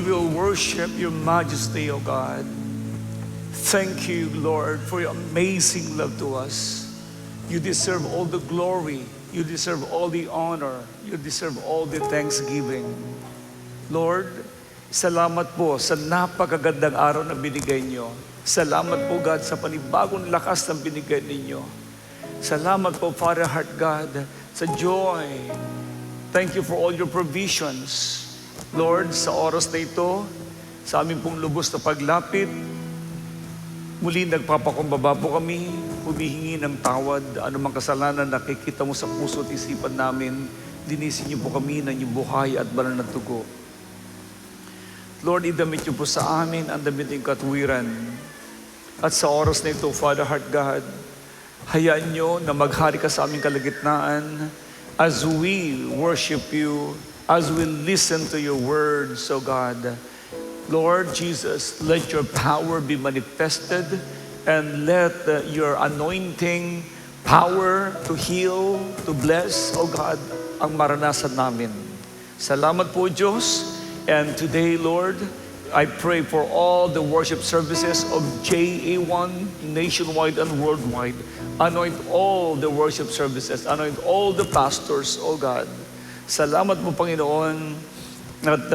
will worship your majesty, O God. Thank you, Lord, for your amazing love to us. You deserve all the glory. You deserve all the honor. You deserve all the thanksgiving. Lord, salamat po sa napakagandang araw na binigay niyo. Salamat po, God, sa panibagong lakas na binigay ninyo. Salamat po, Father Heart God, sa joy. Thank you for all your provisions. Lord, sa oras na ito, sa aming pong lubos na paglapit, muli nagpapakumbaba po kami, humihingi ng tawad, anumang kasalanan na nakikita mo sa puso at isipan namin, linisin niyo po kami ng inyong buhay at banal na dugo. Lord, idamit niyo po sa amin ang damit ng katwiran. At sa oras na ito, Father Heart God, hayaan niyo na maghari ka sa aming kalagitnaan as we worship you, as we listen to your words, O God. Lord Jesus, let your power be manifested and let your anointing power to heal, to bless, O God, ang maranasan namin. Salamat po, Diyos. And today, Lord, I pray for all the worship services of JA1 nationwide and worldwide. Anoint all the worship services. Anoint all the pastors, O God. Salamat po, Panginoon. At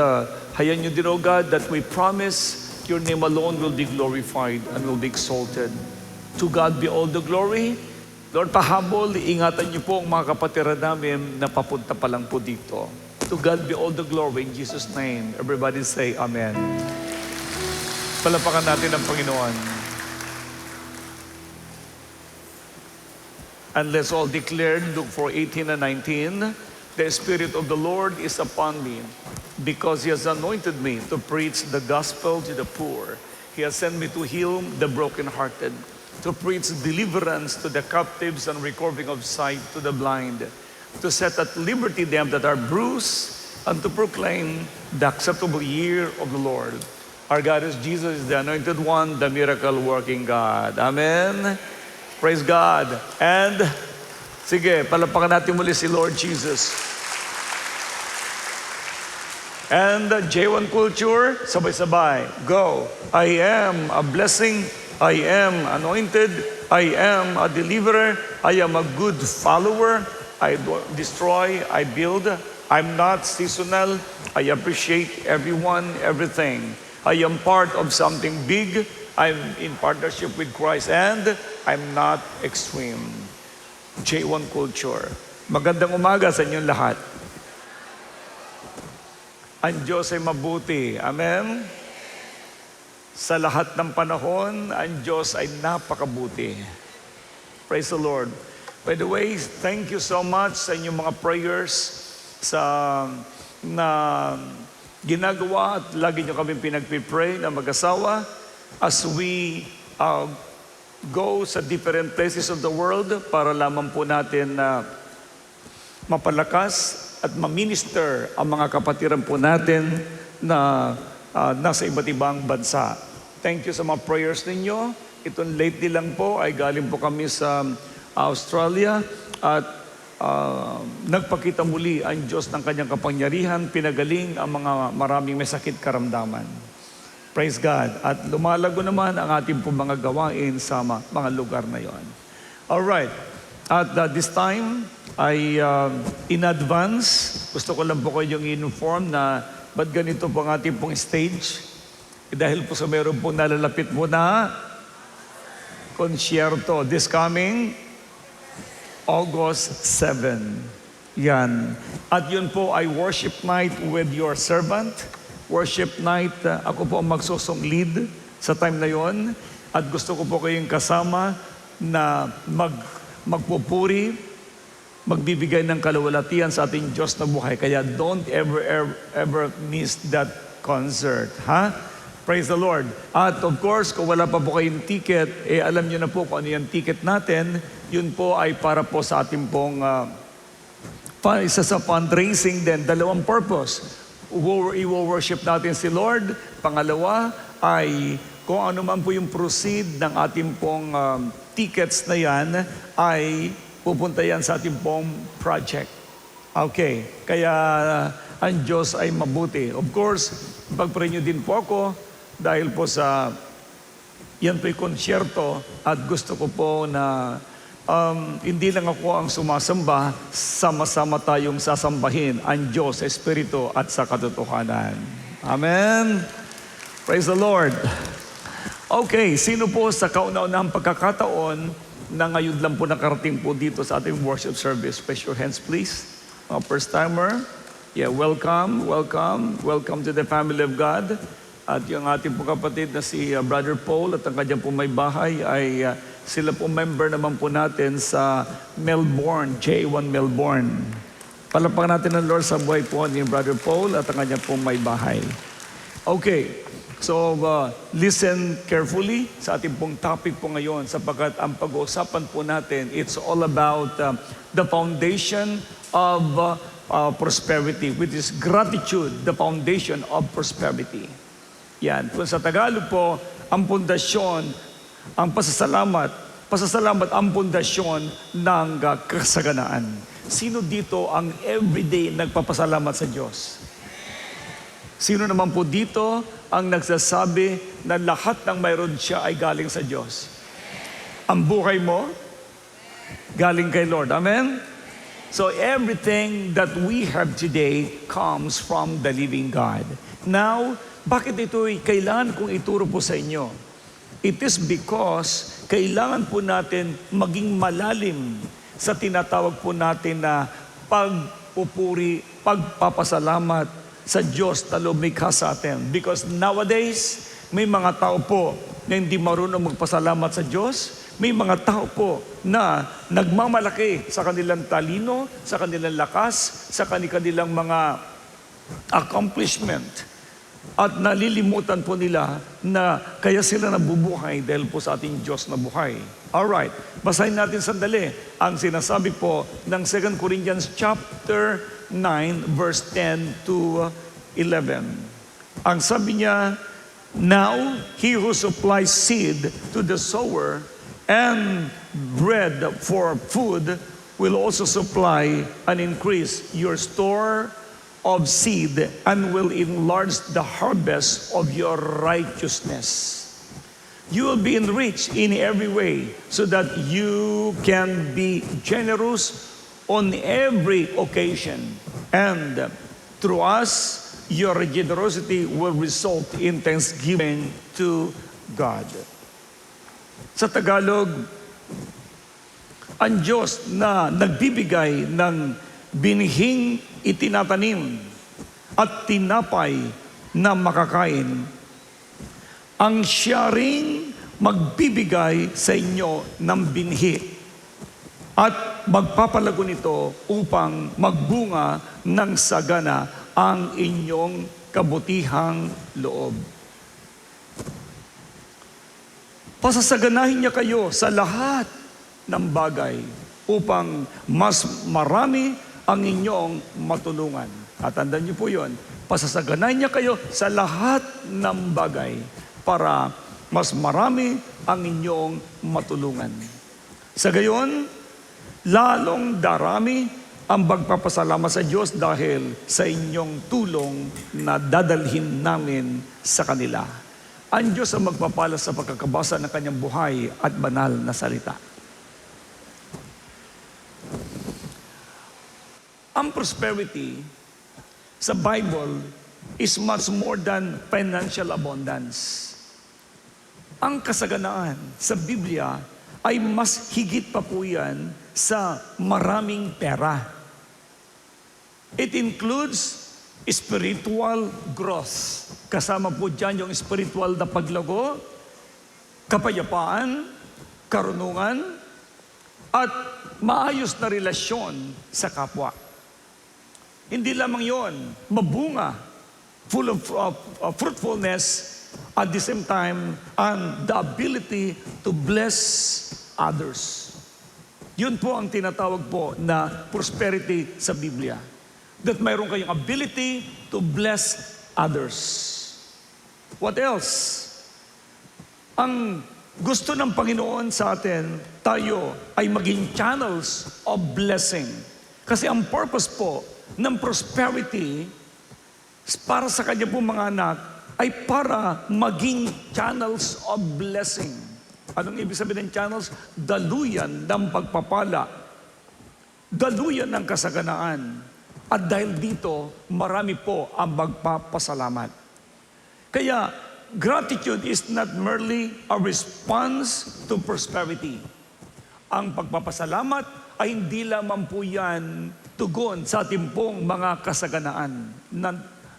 hayaan niyo din, O God, that we promise your name alone will be glorified and will be exalted. To God be all the glory. Lord, pahabol, ingatan niyo po ang mga kapatiran namin na papunta pa lang po dito. To God be all the glory in Jesus' name. Everybody say Amen. Palapakan natin ang Panginoon. And let's all declare, Luke 4:18 and 19, the Spirit of the Lord is upon me, because He has anointed me to preach the gospel to the poor. He has sent me to heal the brokenhearted, to preach deliverance to the captives and recovering of sight to the blind, to set at liberty them that are bruised, and to proclaim the acceptable year of the Lord. Our God is Jesus, is the anointed one, the miracle-working God. Amen. Praise God. And, sige, palapakan natin muli si Lord Jesus. And J1 Culture, sabay-sabay. Go. I am a blessing. I am anointed. I am a deliverer. I am a good follower. I destroy, I build. I'm not seasonal. I appreciate everyone, everything. I am part of something big. I'm in partnership with Christ, and I'm not extreme. J1 Culture. Magandang umaga sa inyong lahat. Ang Diyos ay mabuti. Amen? Sa lahat ng panahon, ang Diyos ay napakabuti. Praise the Lord. By the way, thank you so much sa inyong mga prayers na ginagawa at lagi nyo kami pinagpipray na mag-asawa as we go sa different places of the world para lamang po natin na mapalakas at ma-minister ang mga kapatiran po natin na nasa iba't ibang bansa. Thank you sa mga prayers ninyo. Itong lately lang po ay galing po kami sa Australia at nagpakita muli ang Diyos ng kanyang kapangyarihan, pinagaling ang mga maraming may sakit karamdaman. Praise God. At lumalago naman ang ating pong mga gawain sa mga lugar na yon. Alright. At this time, in advance, gusto ko lang po kayong inform na ba't ganito po ang ating pong stage? Dahil po sa meron po nalalapit po na konsyerto this coming August 7. Yan. At yun po ay worship night with your servant. Worship night, ako po ang magsusong lead sa time na yon. At gusto ko po kayong kasama na magpupuri, magbibigay ng kaluwalhatian sa ating Diyos na buhay. Kaya don't ever miss that concert. Ha? Praise the Lord. At of course, kung wala pa po kayong ticket, alam nyo na po kung ano yung ticket natin. Yun po ay para po sa ating pong isa sa fundraising din. Dalawang purpose. I-worship natin si Lord. Pangalawa ay kung ano man po yung proceed ng ating pong tickets na yan ay pupunta yan sa ating pong project. Okay. Kaya ang Diyos ay mabuti. Of course, pag-pray niyo din po ako dahil po sa yan po'y konsyerto at gusto ko po na hindi lang ako ang sumasamba, sama-sama tayong sasambahin ang Diyos sa Espiritu at sa katotohanan. Amen? Praise the Lord. Okay, sino po sa kauna-unahang pagkakataon na ngayon lang po nakarating po dito sa ating worship service? Raise your hands, please. First timer. Yeah, welcome, welcome, welcome to the family of God. At yung ating po kapatid na si Brother Paul at ang kanyang po may bahay ay sila po member naman po natin sa Melbourne, J1 Melbourne. Palapakan natin ng Lord sa buhay po ni Brother Paul at ang kanyang po may bahay. Okay, so listen carefully sa ating pong topic po ngayon sapagkat ang pag-uusapan po natin, it's all about the foundation of prosperity, which is gratitude, the foundation of prosperity. Yan. Kung sa Tagalog po, ang pundasyon, ang pasasalamat ang pundasyon ng kasaganaan. Sino dito ang everyday nagpapasalamat sa Diyos? Sino naman po dito ang nagsasabi na lahat ng mayroon siya ay galing sa Diyos? Ang buhay mo, galing kay Lord. Amen? So everything that we have today comes from the living God. Now, bakit ito'y kailangan kong ituro po sa inyo? It is because kailangan po natin maging malalim sa tinatawag po natin na pagpupuri, pagpapasalamat sa Diyos na lumikha sa atin. Because nowadays, may mga tao po na hindi marunong magpasalamat sa Diyos. May mga tao po na nagmamalaki sa kanilang talino, sa kanilang lakas, sa kanilang mga accomplishment. At nalilimutan po nila na kaya sila nabubuhay dahil po sa ating Diyos na buhay. Alright, basahin natin sandali ang sinasabi po ng 2 Corinthians chapter 9 verse 10 to 11. Ang sabi niya, now he who supplies seed to the sower and bread for food will also supply and increase your store of seed and will enlarge the harvest of your righteousness. You will be enriched in every way so that you can be generous on every occasion. And through us, your generosity will result in thanksgiving to God. Sa Tagalog, ang Diyos na nagbibigay ng binhing itinatanim at tinapay na makakain, ang siya ring magbibigay sa inyo ng binhi at magpapalago nito upang magbunga ng sagana ang inyong kabutihang loob. Pasasaganahin niya kayo sa lahat ng bagay upang mas marami ang inyong matulungan. At tandaan niyo po yun, pasasaganahin niya kayo sa lahat ng bagay para mas marami ang inyong matulungan. Sa gayon, lalong darami ang pagpapasalamat sa Diyos dahil sa inyong tulong na dadalhin namin sa kanila. Ang Diyos ang magpapala sa pagkakabasa ng kanyang buhay at banal na salita. Ang prosperity sa Bible is much more than financial abundance. Ang kasaganaan sa Biblia ay mas higit pa po yan sa maraming pera. It includes spiritual growth. Kasama po dyan yung spiritual na paglago, kapayapaan, karunungan, at maayos na relasyon sa kapwa. Hindi lamang yon, mabunga, full of fruitfulness, at the same time, and the ability to bless others. Yun po ang tinatawag po na prosperity sa Biblia. That mayroon kayong ability to bless others. What else? Ang gusto ng Panginoon sa atin, tayo ay maging channels of blessing. Kasi ang purpose po ng prosperity para sa kanya po mga anak, ay para maging channels of blessing. Anong ibig sabihin ng channels? Daluyan ng pagpapala. Daluyan ng kasaganaan. At dahil dito, marami po ang magpapasalamat. Kaya, gratitude is not merely a response to prosperity. Ang pagpapasalamat ay hindi lamang po yan tugon sa ating pong mga kasaganaan na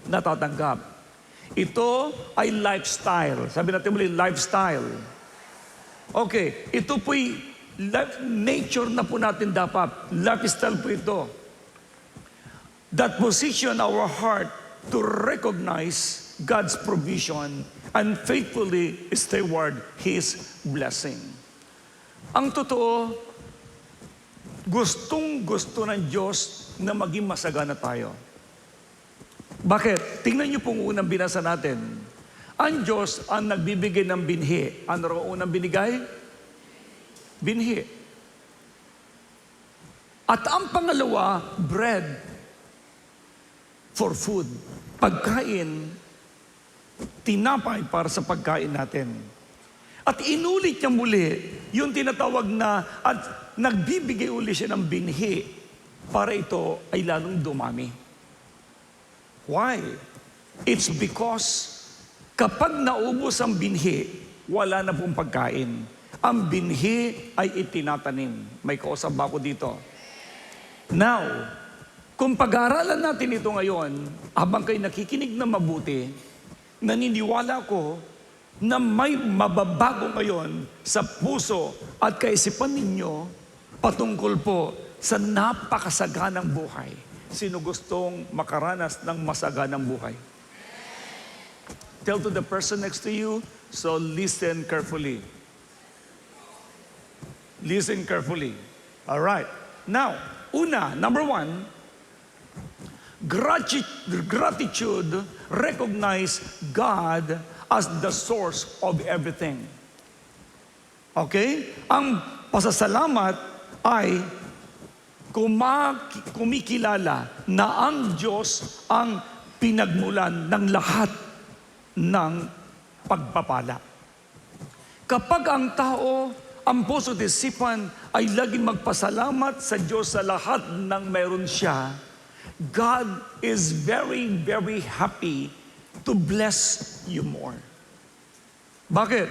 natatanggap. Ito ay lifestyle. Sabi natin muli, lifestyle. Okay, ito po'y nature na po natin dapat. Lifestyle po ito. That position our heart to recognize God's provision and faithfully steward His blessing. Ang totoo, gustong-gusto ng Diyos na maging masagana tayo. Bakit? Tingnan niyo pong unang binasa natin. Ang Diyos ang nagbibigay ng binhi. Ano raw unang binigay? Binhi. At ang pangalawa, bread for food. Pagkain, tinapay para sa pagkain natin. At inulit niya muli yung tinatawag na at nagbibigay uli siya ng binhi para ito ay lalong dumami. Why? It's because kapag naubos ang binhi, wala na pong pagkain. Ang binhi ay itinatanim. May kausap ba ako dito? Now, kung pag-aaralan natin ito ngayon, habang kayo nakikinig na mabuti, naniniwala ko na may mababago ngayon sa puso at kaisipan ninyo patungkol po sa napakasaganang buhay. Sino gustong makaranas ng masaganang buhay? Tell to the person next to you, so listen carefully. Listen carefully. All right. Now, number one, gratitude recognize God as the source of everything. Okay? Ang pasasalamat ay kumikilala na ang Diyos ang pinagmulan ng lahat ng pagpapala. Kapag ang tao, ang puso at isipan ay laging magpasalamat sa Diyos sa lahat ng mayroon siya, God is very, very happy to bless you more. Bakit?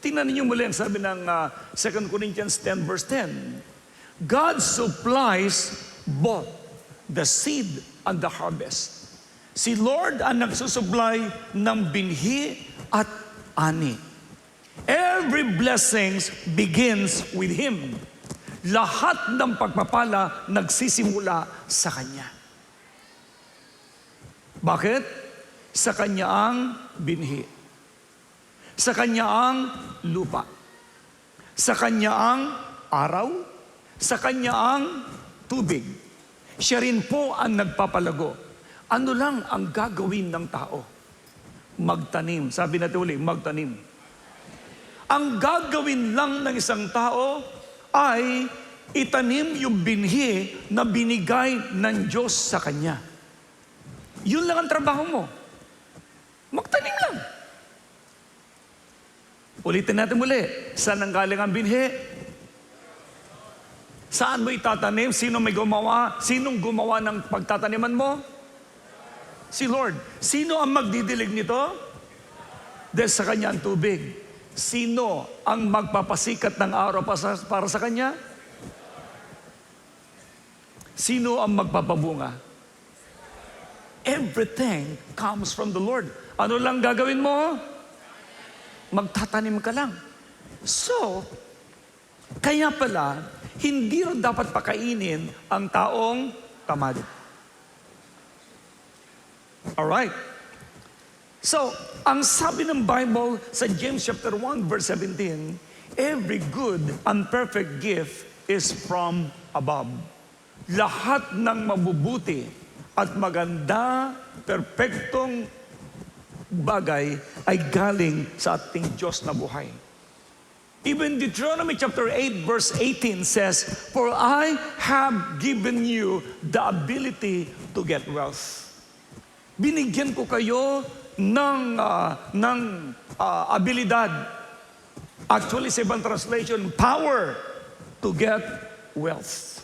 Tingnan ninyo muli ang sabi ng 2 Corinthians 10 verse 10. God supplies both the seed and the harvest. Si Lord ang nagsusupply ng binhi at ani. Every blessing begins with Him. Lahat ng pagpapala nagsisimula sa Kanya. Bakit? Sa Kanya ang binhi. Sa Kanya ang lupa. Sa Kanya ang araw. Sa Kanya ang tubig. Siya rin po ang nagpapalago. Ano lang ang gagawin ng tao? Magtanim. Sabi natin uli, magtanim. Ang gagawin lang ng isang tao ay itanim yung binhi na binigay ng Diyos sa kanya. Yun lang ang trabaho mo. Magtanim lang. Ulitin natin muli. Saan ang galing ang binhi? Saan mo itatanim? Sinong gumawa ng pagtataniman mo? Si Lord. Sino ang magdidilig nito? Dahil sa Kanya ang tubig. Sino ang magpapasikat ng araw para sa Kanya? Sino ang magpapabunga? Everything comes from the Lord. Ano lang gagawin mo? Magtatanim ka lang. So, kaya pala, hindi rin dapat pakainin ang taong tamad. Alright. So, ang sabi ng Bible sa James chapter 1 verse 17, every good and perfect gift is from above. Lahat ng mabubuti at maganda, perpektong bagay ay galing sa ating Diyos na buhay. Even Deuteronomy chapter 8 verse 18 says, "For I have given you the ability to get wealth." Binigyan ko kayo ng abilidad. Actually, sa ibang translation, power to get wealth.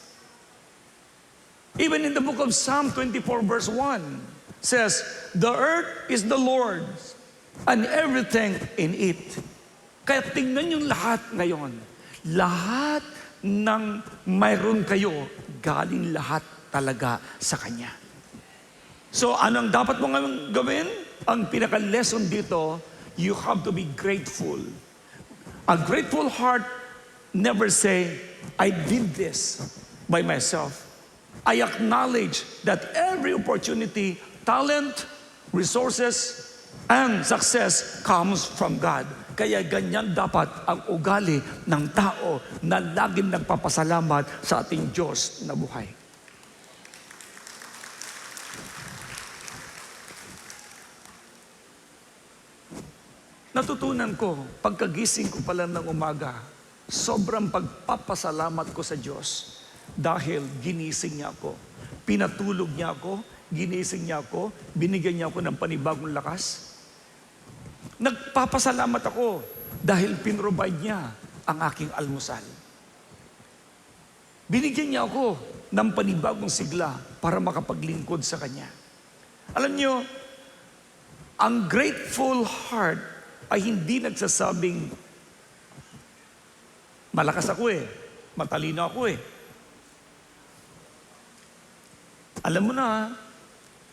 Even in the book of Psalm 24 verse 1 says, "The earth is the Lord's and everything in it." Kaya tingnan yung lahat ngayon. Lahat ng mayroon kayo, galing lahat talaga sa Kanya. So, anong dapat mo ngayon gawin? Ang pinaka-lesson dito, you have to be grateful. A grateful heart never say, "I did this by myself." I acknowledge that every opportunity, talent, resources, and success comes from God. Kaya ganyan dapat ang ugali ng tao na laging nagpapasalamat sa ating Diyos na buhay. Natutunan ko, pagkagising ko pala ng umaga, sobrang pagpapasalamat ko sa Diyos dahil ginising niya ako. Pinatulog niya ako, ginising niya ako, binigyan niya ako ng panibagong lakas. Nagpapasalamat ako dahil pinrovide niya ang aking almusal. Binigyan niya ako ng panibagong sigla para makapaglingkod sa Kanya. Alam niyo, ang grateful heart ay hindi nagsasabing, malakas ako matalino ako Alam mo na,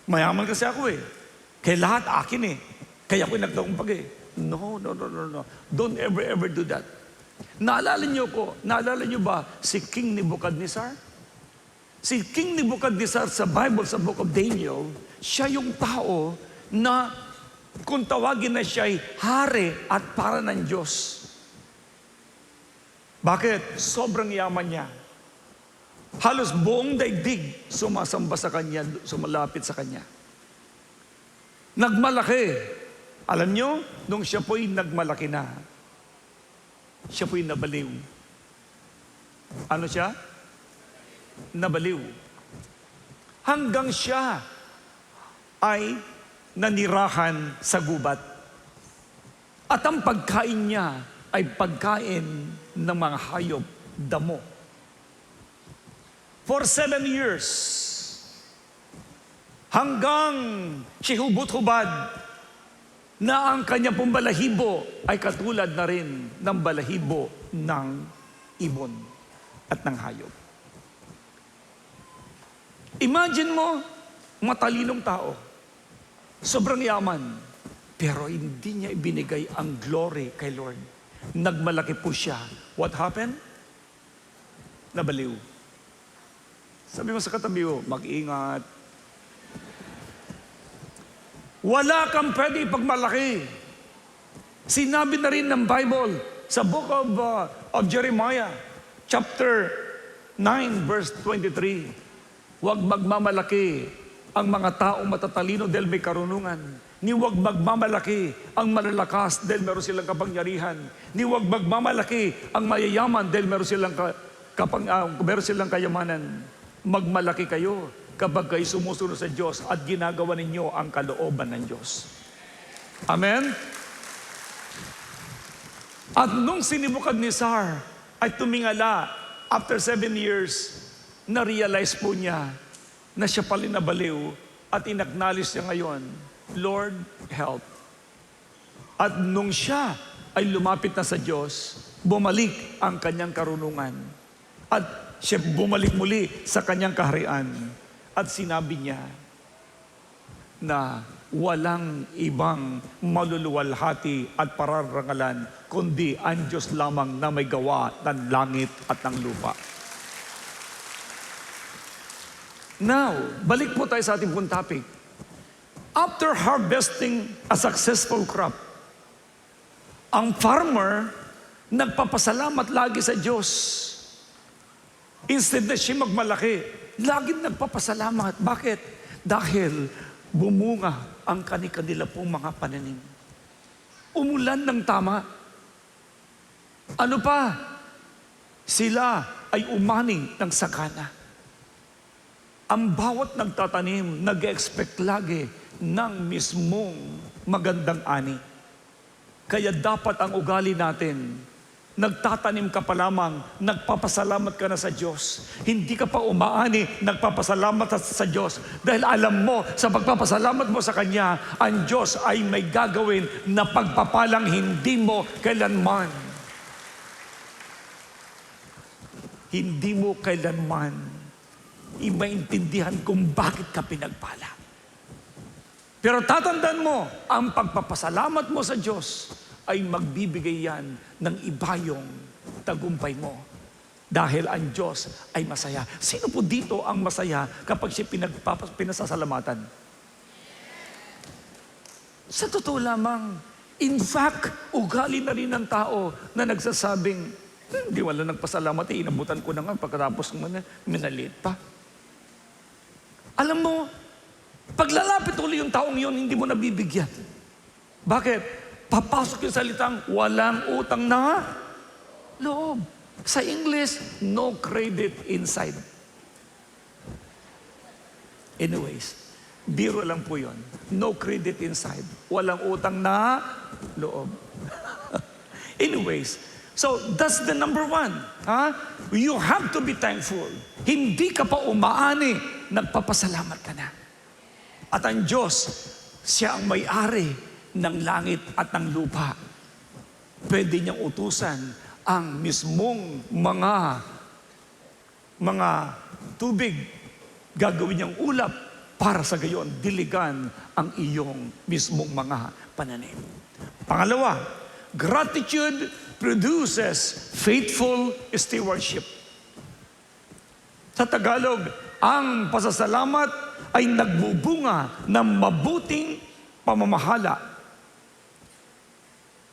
mayaman kasi ako kaya lahat akin kaya ako'y nagtagumpag No. Don't ever do that. Naalala niyo ba si King Nebuchadnezzar? Si King Nebuchadnezzar sa Bible, sa Book of Daniel, siya yung tao na kung tawagin na siya'y hari at para ng Diyos. Bakit? Sobrang yaman niya. Halos buong daigdig sumasamba sa Kanya, sumalapit sa Kanya. Nagmalaki. Alam niyo, nung siya po'y nagmalaki na, siya po'y nabaliw. Ano siya? Nabaliw. Hanggang siya ay nanirahan sa gubat. At ang pagkain niya ay pagkain ng mga hayop, damo. For 7 years, hanggang sihubot-hubad na ang kanya pong balahibo ay katulad na rin ng balahibo ng ibon at ng hayop. Imagine mo, matalinong tao, sobrang yaman, pero hindi niya ibinigay ang glory kay Lord. Nagmalaki po siya. What happened? Nabaliw. Sabi mo sa katabi mo, mag-ingat. Wala kang pwede ipagmalaki. Sinabi na rin ng Bible sa book of Jeremiah, chapter 9, verse 23. Huwag magmamalaki ang mga taong matatalino dahil may karunungan. Ni huwag magmamalaki ang malalakas dahil meron silang kapangyarihan. Ni huwag magmamalaki ang mayayaman dahil meron silang kayamanan. Magmalaki kayo kapag kayo sumusunod sa Diyos at ginagawa ninyo ang kalooban ng Diyos. Amen? At nung si Nebuchadnezzar ay tumingala, after 7 years, na-realize po niya na siya pala nabaliw at inacknowledge niya ngayon, Lord, help. At nung siya ay lumapit na sa Diyos, bumalik ang kanyang karunungan. At siya bumalik muli sa kanyang kaharian. At sinabi niya na walang ibang maluluwalhati at pararangalan, kundi ang Diyos lamang na may gawa ng langit at ng lupa. Now, balik po tayo sa ating pong topic. After harvesting a successful crop, ang farmer nagpapasalamat lagi sa Diyos. Instead na siya magmalaki, laging nagpapasalamat. Bakit? Dahil bumunga ang kani-kanila pong mga pananim. Umulan ng tama. Ano pa? Sila ay umani ng sakana. ang bawat nagtatanim, nag-expect lagi ng mismong magandang ani. Kaya dapat ang ugali natin, nagtatanim ka pa lamang, nagpapasalamat ka na sa Diyos. Hindi ka pa umaani, nagpapasalamat sa Diyos. Dahil alam mo, sa pagpapasalamat mo sa Kanya, ang Diyos ay may gagawin na pagpapalang hindi mo kailanman. Hindi mo kailanman imaintindihan kung bakit ka pinagpala. Pero tatandaan mo, ang pagpapasalamat mo sa Diyos ay magbibigay yan ng ibayong tagumpay mo. Dahil ang Diyos ay masaya. Sino po dito ang masaya kapag siya pinasasalamatan? Sa totoo lamang, in fact, ugali na rin ng tao na nagsasabing, hindi wala nagpasalamat, inabutan ko na nga pagkatapos minaliit pa. Alam mo, paglalapit uli yung taong yun, hindi mo nabibigyan. Bakit? Papasok yung salitang walang utang na loob. Sa English, no credit inside. Anyways, biro lang po yun. No credit inside. Walang utang na loob. Anyways, so that's the number one. You have to be thankful. Hindi ka pa umaani, nagpapasalamat ka na. At ang Diyos, siya ang may-ari ng langit at ng lupa. Pwede niyang utusan ang mismong mga tubig. Gagawin niyang ulap para sa gayon, diligan ang iyong mismong mga pananim. Pangalawa, gratitude produces faithful stewardship. Sa Tagalog, ang pasasalamat ay nagbubunga ng mabuting pamamahala.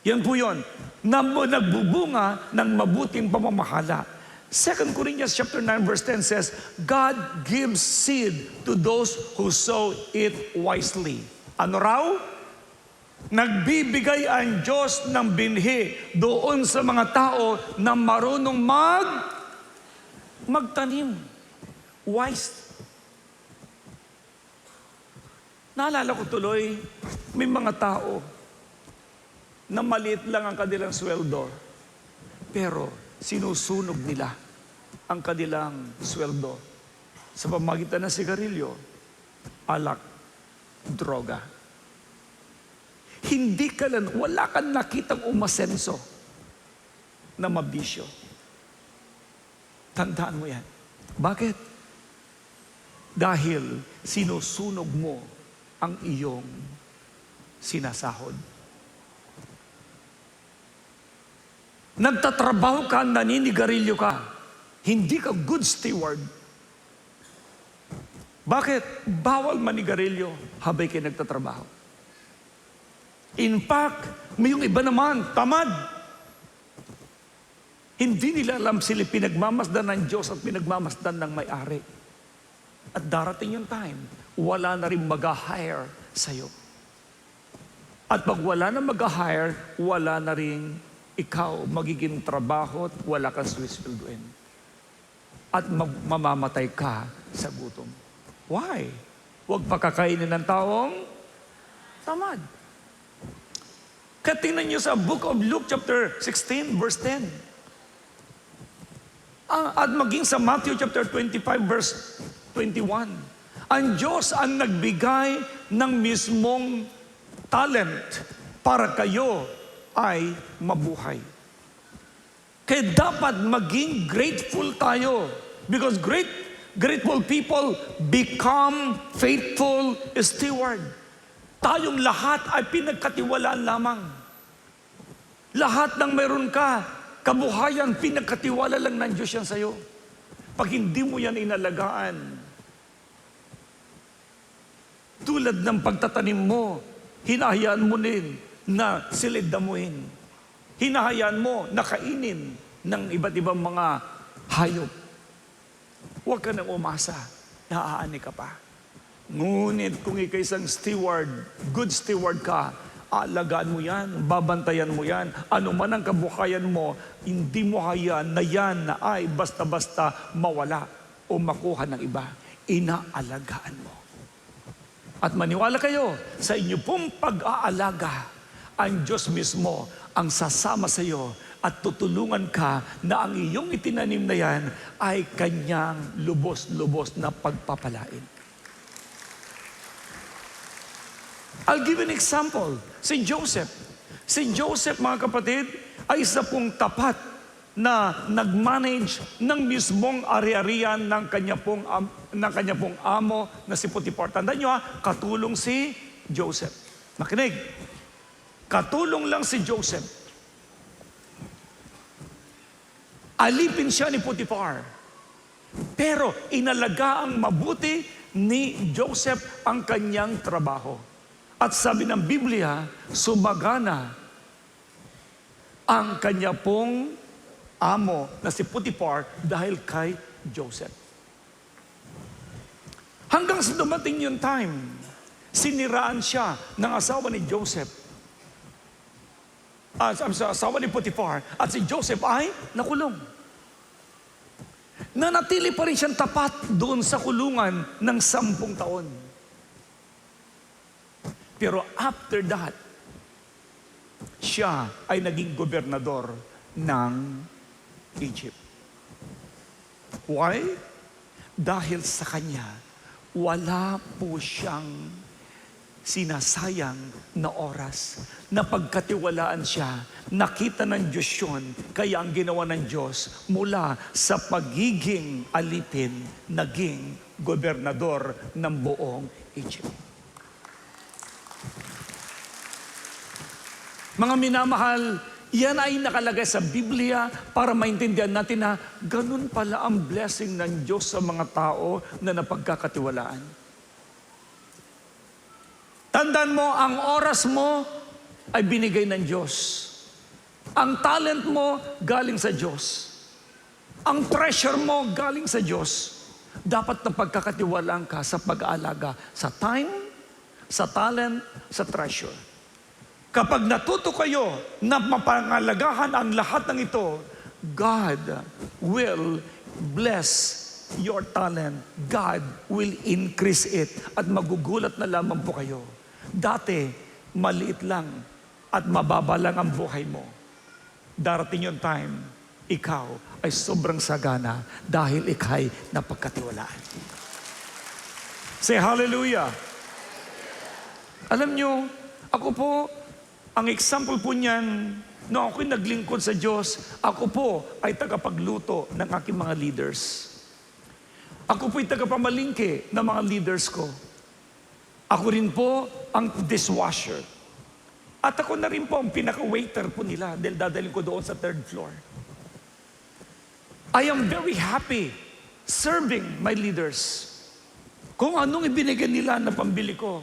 Yan po yun. Nagbubunga ng mabuting pamamahala. 2 Corinthians chapter 9 verse 10 says, God gives seed to those who sow it wisely. Ano raw? Nagbibigay ang Diyos ng binhi doon sa mga tao na marunong magtanim. Wise. Naalala ko tuloy, may mga tao na maliit lang ang kanilang sweldo, pero sinusunog nila ang kanilang sweldo sa pamamagitan ng sigarilyo, alak, droga. Hindi ka lang, wala kang nakitang umasenso na mabisyo. Tandaan mo yan. Bakit? Dahil sinusunog mo ang iyong sinasahod. Nagtatrabaho ka, naninigarilyo ka. Hindi ka good steward. Bakit? Bawal manigarilyo habang kayo nagtatrabaho. In fact, may yung iba naman, tamad. Hindi nila alam sila pinagmamasdan ng Diyos at pinagmamasdan ng may-ari. At darating yung time, wala na rin mag-hire sa'yo. At pag wala na mag-hire, wala na rin ikaw magiging trabaho at wala kang swisweldoin. At mamamatay ka sa gutom. Why? Huwag pakakainin ng taong tamad. Kaya tingnan nyo sa book of Luke chapter 16 verse 10. At maging sa Matthew chapter 25 verse 21. Ang Diyos ang nagbigay ng mismong talent para kayo ay mabuhay. Kaya dapat maging grateful tayo. Because grateful people become faithful steward. Tayong lahat ay pinagkatiwalaan lamang. Lahat ng meron ka, kabuhayan, pinagkatiwala lang ng Diyos yan sa'yo. Pag hindi mo yan inalagaan, tulad ng pagtatanim mo, hinahayaan mo din na silid damuhin. Hinahayaan mo na kainin ng iba't ibang mga hayop. Huwag ka nang umasa, naaani ka pa. Ngunit kung ikay isang steward, good steward ka, alagaan mo yan, babantayan mo yan, ano man ang kabuhayan mo, hindi mo hayaan na yan na ay basta-basta mawala o makuha ng iba. inaalagaan mo. At maniwala kayo, sa inyo pong pag-aalaga, ang Diyos mismo ang sasama sa iyo at tutulungan ka na ang iyong itinanim na yan ay kanyang lubos-lubos na pagpapalain. I'll give an example. Si Joseph. Si Joseph, mga kapatid, ay isa pong tapat na nag-manage ng mismong ari-arian ng kanya pong amo na si Potiphar. Tandaan nyo katulong si Joseph. Makinig. Katulong lang si Joseph. Alipin siya ni Potiphar. Pero inalagaang mabuti ni Joseph ang kanyang trabaho. At sabi ng Biblia, sumagana ang kanya pong amo na si Potiphar dahil kay Joseph. Hanggang sa dumating yung time, siniraan siya ng asawa ni Joseph. Sa asawa ni Potiphar, at si Joseph ay nakulong. Nanatili pa rin siyang tapat doon sa kulungan ng 10 taon. Pero after that, siya ay naging gobernador ng Egypt. Why? Dahil sa kanya, wala po siyang sinasayang na oras. Napagkatiwalaan siya, nakita ng Diyos yun, kaya ang ginawa ng Diyos mula sa pagiging alipin, naging gobernador ng buong Egypt. Mga minamahal, yan ay nakalagay sa Biblia para maintindihan natin na ganun pala ang blessing ng Diyos sa mga tao na napagkakatiwalaan. Tandaan mo, ang oras mo ay binigay ng Diyos. Ang talent mo galing sa Diyos. Ang treasure mo galing sa Diyos. Dapat na pagkakatiwalaan ka sa pag-aalaga sa time, sa talent, sa treasure. Kapag natuto kayo na mapangalagahan ang lahat ng ito, God will bless your talent. God will increase it. At magugulat na lamang po kayo. Dati, maliit lang at mababa lang ang buhay mo. Darating yung time, ikaw ay sobrang sagana dahil ikay napagkatiwalaan. Say hallelujah. Alam nyo, ako po, ang example po niyan, no, ako'y naglingkod sa Diyos, ako po ay tagapagluto ng aking mga leaders. Ako po'y tagapamalingke ng mga leaders ko. Ako rin po ang dishwasher. At ako na rin po ang pinaka-waiter po nila dahil dadalhin ko doon sa 3rd floor. I am very happy serving my leaders. Kung anong ibinigay nila na pambili ko,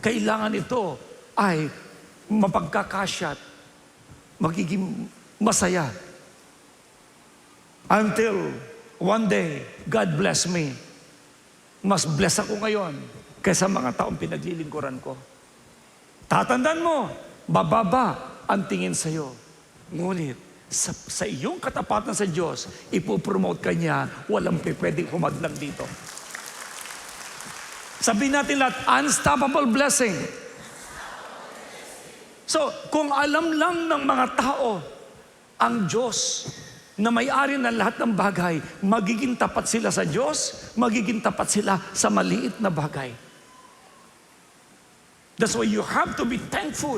kailangan ito ay mapagkakasyat, magiging masaya. Until one day, God bless me. Mas bless ako ngayon kaysa mga taong pinaglilingkuran ko. Tatandaan mo, bababa ang tingin sa'yo. Ngunit, sa iyong katapatan sa Diyos, ipopromote ka niya, walang pwedeng humadlang dito. Sabihin natin lahat, unstoppable blessing. So, kung alam lang ng mga tao ang Diyos na may-ari ng lahat ng bagay, magiging tapat sila sa Diyos, magiging tapat sila sa maliit na bagay. That's why you have to be thankful.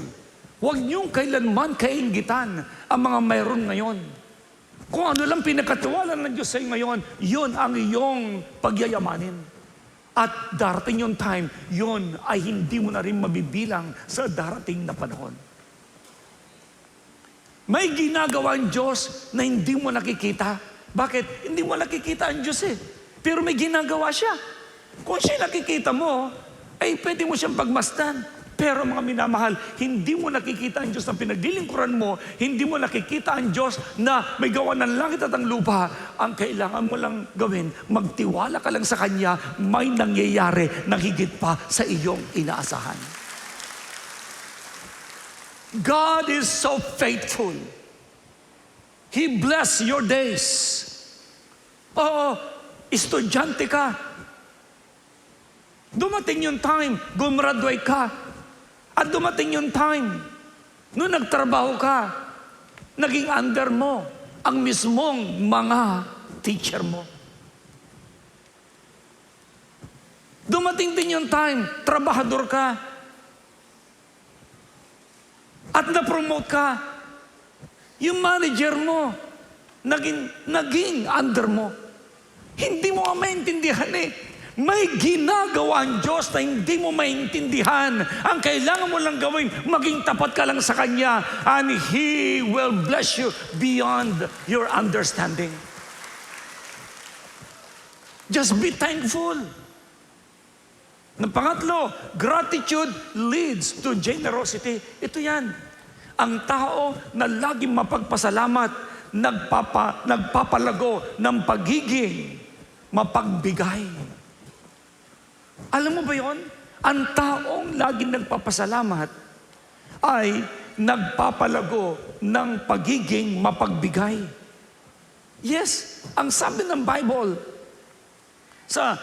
Huwag niyong kailanman kainggitan ang mga mayroon ngayon. Kung ano lang pinakatiwala ng Diyos sa iyo ngayon, yun ang iyong pagyayamanin. At darating yung time, yun ay hindi mo na rin mabibilang sa darating na panahon. May ginagawa ang Diyos na hindi mo nakikita. Bakit? Hindi mo nakikita ang Diyos eh. Pero may ginagawa siya. Kung siya nakikita mo, ay pwede mo siyang pagmasdan. Pero mga minamahal, hindi mo nakikita ang Diyos na pinaglilingkuran mo, hindi mo nakikita ang Diyos na may gawa ng langit at ang lupa. Ang kailangan mo lang gawin, magtiwala ka lang sa Kanya, may nangyayari na higit pa sa iyong inaasahan. God is so faithful. He bless your days. Oo, estudyante ka. Dumating yung time, gumraduate ka. At dumating yung time, nung nagtrabaho ka, naging under mo ang mismong mga teacher mo. Dumating din yung time, trabahador ka. At na-promote ka. Yung manager mo, naging under mo. Hindi mo maintindihan eh. May ginagawa ang Diyos na hindi mo maintindihan. Ang kailangan mo lang gawin, maging tapat ka lang sa Kanya, and He will bless you beyond your understanding. Just be thankful. Ng pangatlo, gratitude leads to generosity. Ito yan. Ang tao na laging mapagpasalamat, nagpapalago ng pagiging mapagbigay. Alam mo ba yon? Ang taong laging nagpapasalamat ay nagpapalago ng pagiging mapagbigay. Yes, ang sabi ng Bible sa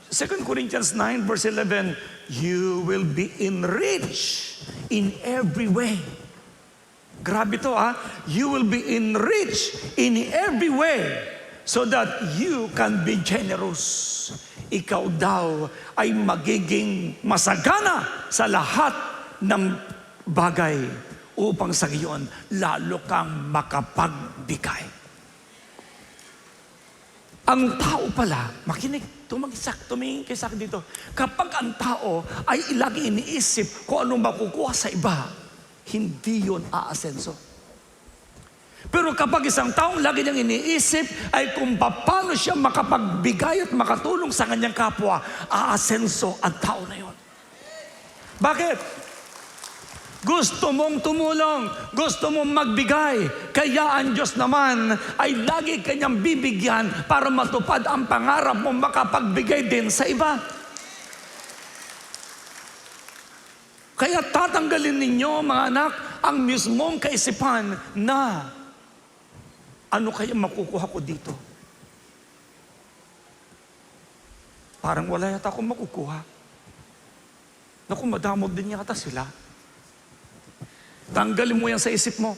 2 Corinthians 9 verse 11, you will be enriched in every way. Grabe to You will be enriched in every way so that you can be generous. Ikaw daw ay magiging masagana sa lahat ng bagay upang sa iyon lalo kang makapagbigay. Ang tao pala, makinig, tumingin kayo sa akin dito. Kapag ang tao ay lagi iniisip kung ano makukuha sa iba, hindi yun aasenso. Pero kapag isang taong lagi niyang iniisip ay kung paano siya makapagbigay at makatulong sa kanyang kapwa, aasenso ang tao na yun. Bakit? Gusto mong tumulong, gusto mong magbigay, kaya ang Diyos naman ay lagi kanyang bibigyan para matupad ang pangarap mong makapagbigay din sa iba. Kaya tatanggalin ninyo, mga anak, ang mismong kaisipan na ano kaya makukuha ko dito? Parang wala yata akong makukuha. Naku, madamog din yata sila. Tanggalin mo yan sa isip mo.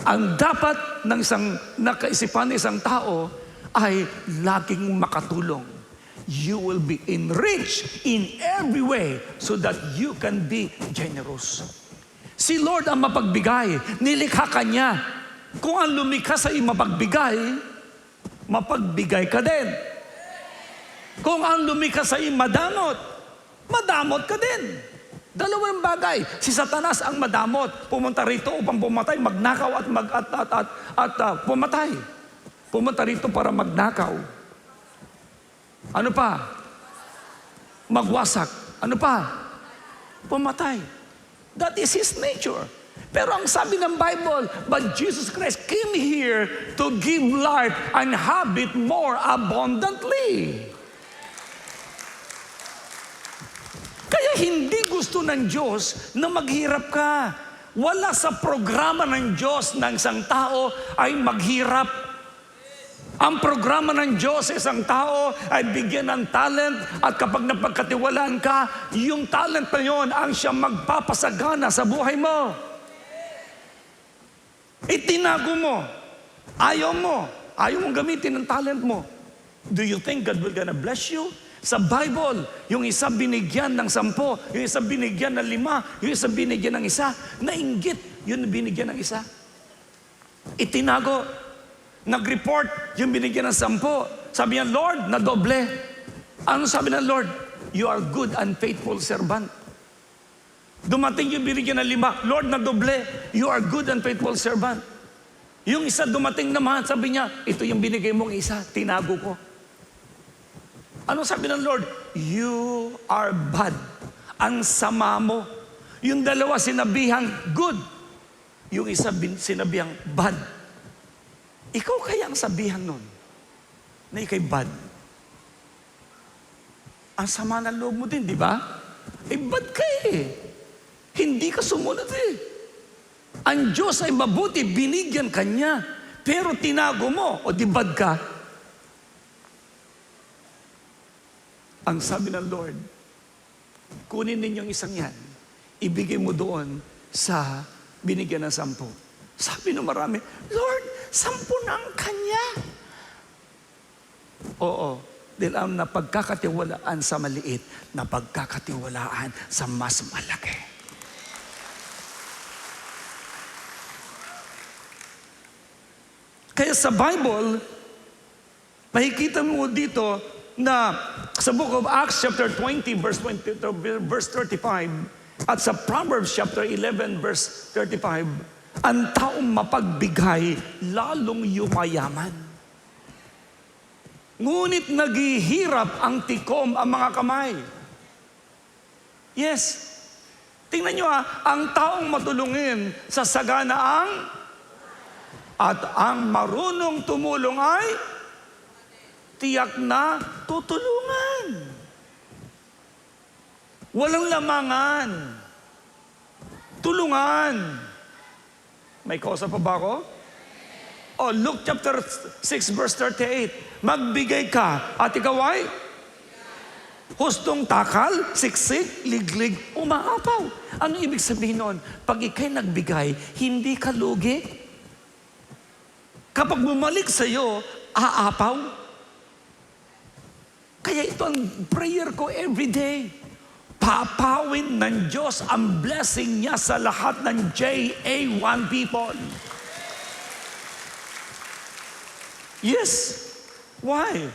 Ang dapat ng isang nakaisipan ng isang tao ay laging makatulong. You will be enriched in every way so that you can be generous. Si Lord ang mapagbigay. Nilikha ka niya. Kung ang lumikha sa iyo mapagbigay, mapagbigay ka din. Kung ang lumikha sa iyo madamot, madamot ka din. Dalawang bagay. Si Satanas ang madamot. Pumunta rito upang pumatay, magnakaw at pumatay. Pumunta rito para magnakaw. Ano pa? Magwasak. Ano pa? Pumatay. That is His nature. Pero ang sabi ng Bible, but Jesus Christ came here to give life and have it more abundantly. Kaya hindi gusto ng Diyos na maghirap ka. Wala sa programa ng Diyos na isang tao ay maghirap. Ang programa ng Diyos sa isang tao ay bigyan ng talent at kapag napagkatiwalaan ka, yung talent na yon ang siyang magpapasagana sa buhay mo. Itinago mo. Ayaw mong gamitin ang talent mo. Do you think God will gonna bless you? Sa Bible, yung isa binigyan ng 10, yung isa binigyan ng 5, yung isa binigyan ng 1, nainggit, yun binigyan ng 1. Itinago. Nag-report, yung binigyan ng 10. Sabi niya, Lord, na doble. Ano sabi ng Lord? You are good and faithful servant. Dumating yung binigyan ng 5, Lord, na doble. You are good and faithful servant. Yung isa dumating naman, sabi niya, ito yung binigay mong isa, tinago ko. Ano sabi ng Lord? You are bad. Ang sama mo. Yung dalawa sinabihang good. Yung isa sinabihang bad. Ikaw kaya ang sabihan nun na ikay bad? Ang sama ng loob mo din, di ba? Bad ka eh. Hindi ka sumunod eh. Ang Diyos ay mabuti, binigyan ka niya. Pero tinago mo, o di bad ka? Ang sabi ng Lord, kunin ninyong isang yan, ibigay mo doon sa binigyan ng 10. Sabi ng marami, Lord, 10 na ang kanya. Oo, dahil ang napagkakatiwalaan sa maliit, napagkakatiwalaan sa mas malaki. Kaya sa Bible, makikita mo dito na sa Book of Acts chapter 20, verse 35, at sa Proverbs chapter 11, verse 35, ang taong mapagbigay, lalong yumayaman. Ngunit naghihirap ang tikom ang mga kamay. Yes. Tingnan nyo ang taong matulungin sa saganaang at ang marunong tumulong ay tiyak na tutulungan. Walang lamangan. Tulungan. May kausa pa ba ako? Oh, Luke chapter 6 verse 38. Magbigay ka at ikaw ay hustong takal, siksik, liglig, umaapaw. Ano ibig sabihin nun? Pag ikay nagbigay, hindi ka lugi. Kapag bumalik sa iyo, aapaw. Kaya ito ang prayer ko every day. Papawin ng Diyos ang blessing niya sa lahat ng JA1 people. Yes. Why?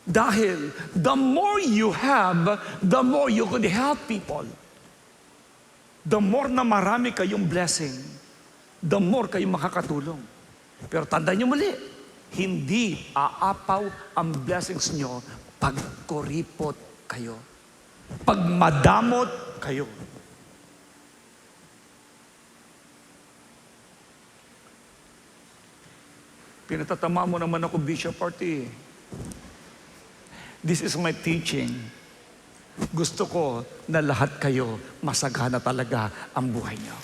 Dahil the more you have, the more you could help people. The more na marami kayong blessing, the more kayong makakatulong. Pero tandaan niyo muli, hindi aapaw ang blessings niyo pag kuripot kayo. Pag madamot kayo. Pinatatama mo naman ako, Bishop Party. This is my teaching. Gusto ko na lahat kayo masagana talaga ang buhay niyo.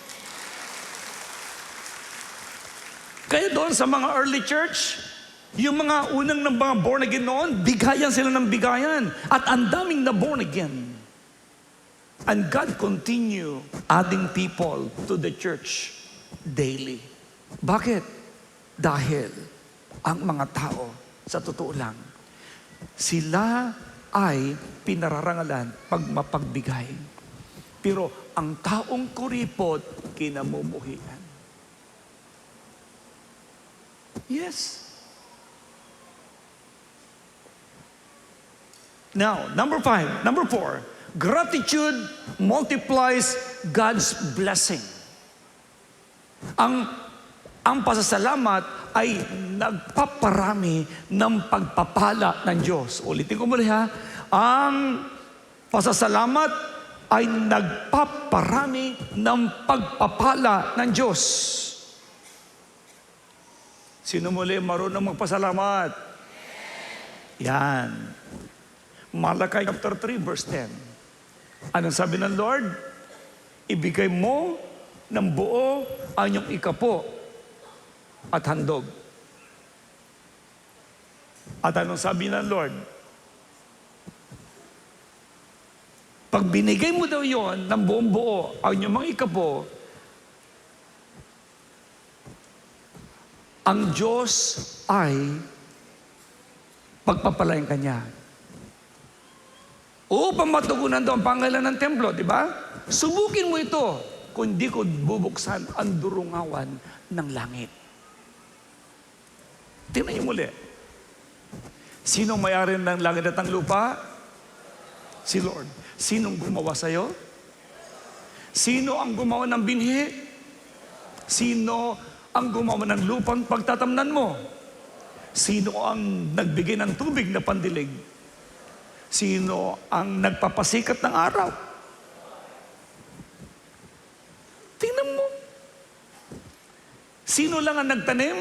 Kaya doon sa mga early church, yung mga unang ng mga born again noon, bigayan sila ng bigayan. At ang daming na born again. And God continue adding people to the church daily. Bakit? Dahil ang mga tao, sa totoo lang, sila ay pinararangalan pag mapagbigay. Pero ang taong kuripot, kinamumuhian. Yes. Now, number 4, gratitude multiplies God's blessing. Ang pasasalamat ay nagpaparami ng pagpapala ng Diyos. Ulitin ko muli ha. Ang pasasalamat ay nagpaparami ng pagpapala ng Diyos. Sino muli marunong magpasalamat? Yan. Malakay chapter 3 verse 10. Anong sabi ng Lord? Ibigay mo ng buo ang iyong ikapo at handog. At anong sabi ng Lord? Pag binigay mo daw yon ng buong buo ang iyong mga ikapo, ang Diyos ay pagpapalain kanya. Upang matugunan daw ang pangailan ng templo, di ba? Subukin mo ito kung di ko bubuksan ang durungawan ng langit. Tingnan niyo muli. Sinong may-ari ng langit at ng lupa? Si Lord. Sinong gumawa sa'yo? Sino ang gumawa ng binhi? Sino ang gumawa ng lupang pagtatamnan mo? Sino ang nagbigay ng tubig na pandilig? Sino ang nagpapasikat ng araw? Tingnan mo. Sino lang ang nagtanim?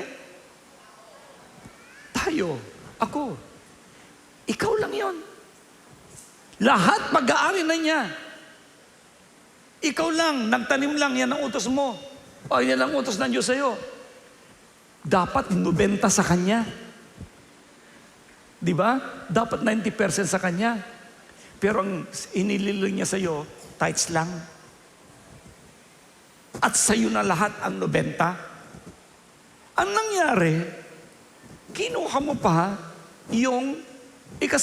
Tayo. Ako. Ikaw lang yon. Lahat pag-aari na niya. Ikaw lang, nagtanim lang, yan ang utos mo. O yan ang utos ng Diyos sa'yo. Dapat 90 sa Kanya. Di ba? Dapat 90% sa Kanya. Pero ang inililing niya sa'yo, tithes lang. At sa'yo na lahat ang 90. Ang nangyari, kinuha mo pa yung 10,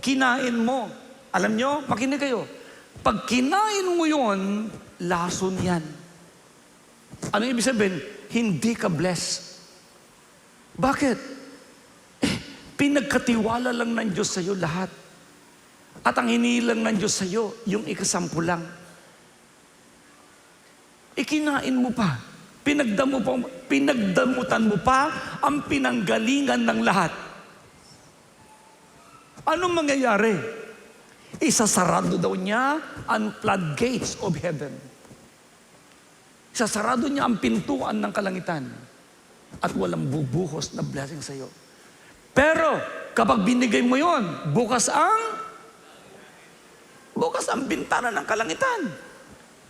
kinain mo. Alam nyo, makinig kayo. Pag kinain mo yon, lason yan. Ano ibig sabihin? Hindi ka blessed. Bakit? Pinagkatiwala lang ng Diyos sa'yo lahat. At ang hinilang ng Diyos sa'yo, yung 10 lang. Ikinain mo pa. Pinagdamutan mo pa ang pinanggalingan ng lahat. Anong mangyayari? Isasarado daw niya ang floodgates of heaven. Isasarado niya ang pintuan ng kalangitan. At walang bubuhos na blessing sa iyo. Pero, kapag binigay mo yon, bukas ang bintana ng kalangitan.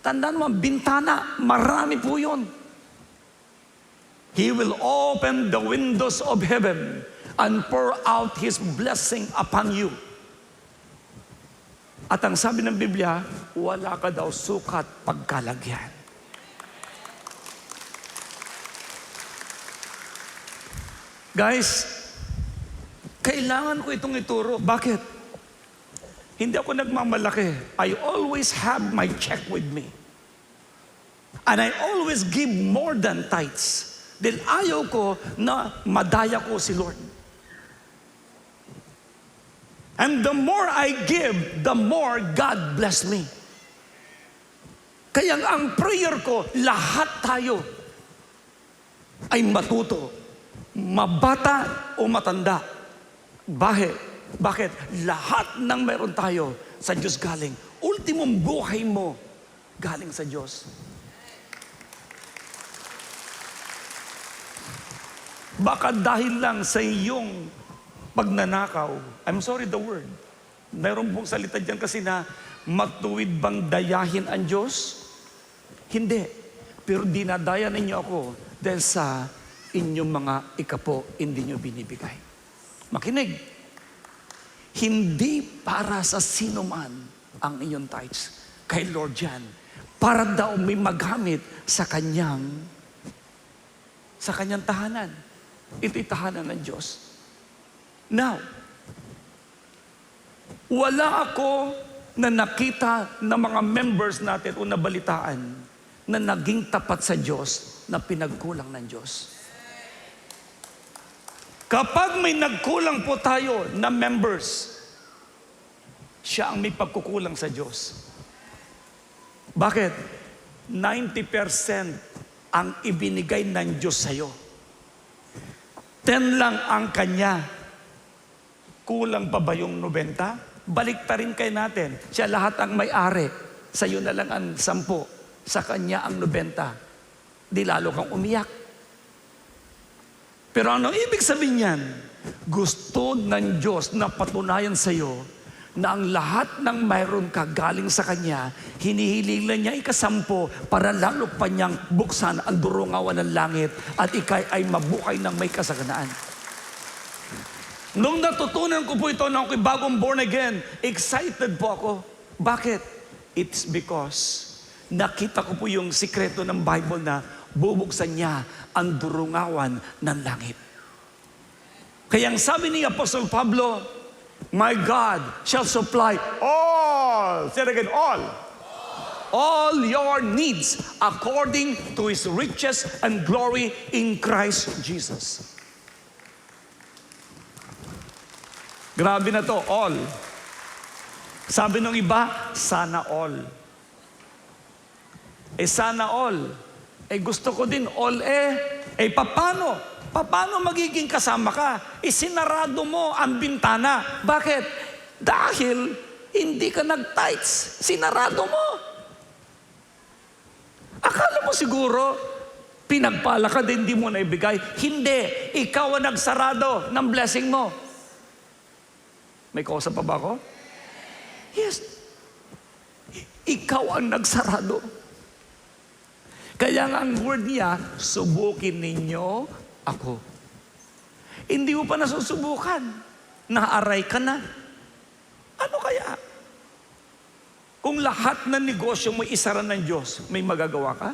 Tandaan mo, ang bintana, marami po yun. He will open the windows of heaven and pour out His blessing upon you. At ang sabi ng Biblia, wala ka daw sukat pagkalagyan. Guys, kailangan ko itong ituro. Bakit? Hindi ako nagmamalaki. I always have my check with me. And I always give more than tithes. Dahil ayaw ko na madaya ko si Lord. And the more I give, the more God bless me. Kaya ang prayer ko, lahat tayo ay matuto. Mabata o matanda. Bakit? Lahat ng meron tayo sa Diyos galing. Ultimong buhay mo galing sa Diyos. Baka dahil lang sa iyong pagnanakaw, I'm sorry the word, mayroon pong salita dyan kasi na matuwid bang dayahin ang Diyos? Hindi. Pero dinadaya ninyo ako dahil sa inyong mga ikapo, hindi nyo binibigay. Makinig. Hindi para sa sino man ang inyong tithes. Kay Lord yan. Para daw may magamit sa kanyang tahanan. Ito'y tahanan ng Diyos. Now, wala ako na nakita ng mga members natin o nabalitaan na naging tapat sa Diyos na pinagkulang ng Diyos. Kapag may nagkulang po tayo na members, siya ang may pagkukulang sa Diyos. Bakit? 90% ang ibinigay ng Diyos sa'yo. 10 lang ang Kanya. Kulang pa ba yung 90? Baliktarin kayo natin. Siya lahat ang may-ari. Sa'yo na lang ang 10. Sa Kanya ang 90. Di lalo kang umiyak. Pero ano ibig sabihin yan? Gusto ng Diyos na patunayan sa iyo na ang lahat ng mayroon ka galing sa Kanya, hinihiling lang niya 10 para lalo pa niyang buksan ang durungawan ng langit at ikay ay mabuhay ng may kasaganaan. Nung natutunan ko po ito, nung ako'y bagong born again, excited po ako. Bakit? It's because nakita ko po yung sikreto ng Bible na bubuksan niya ang durungawan ng langit. Kaya ang sabi ni Apostle Pablo, my God shall supply all, say it again, all your needs according to His riches and glory in Christ Jesus. Grabe na to, all. Sabi ng iba, sana all. Sana all. Gusto ko din all paano? Paano magiging kasama ka? Sinarado mo ang bintana. Bakit? Dahil hindi ka nag-tithes. Sinarado mo. Akala mo siguro, pinagpala ka din, hindi mo na ibigay. Hindi. Ikaw ang nagsarado ng blessing mo. May kausa pa ba ako? Yes. Ikaw ang nagsarado. Kaya nga ang word niya, subukin ninyo ako. Hindi mo pa nasusubukan. Naaray ka na. Ano kaya? Kung lahat ng negosyo mo isara ng Diyos, may magagawa ka?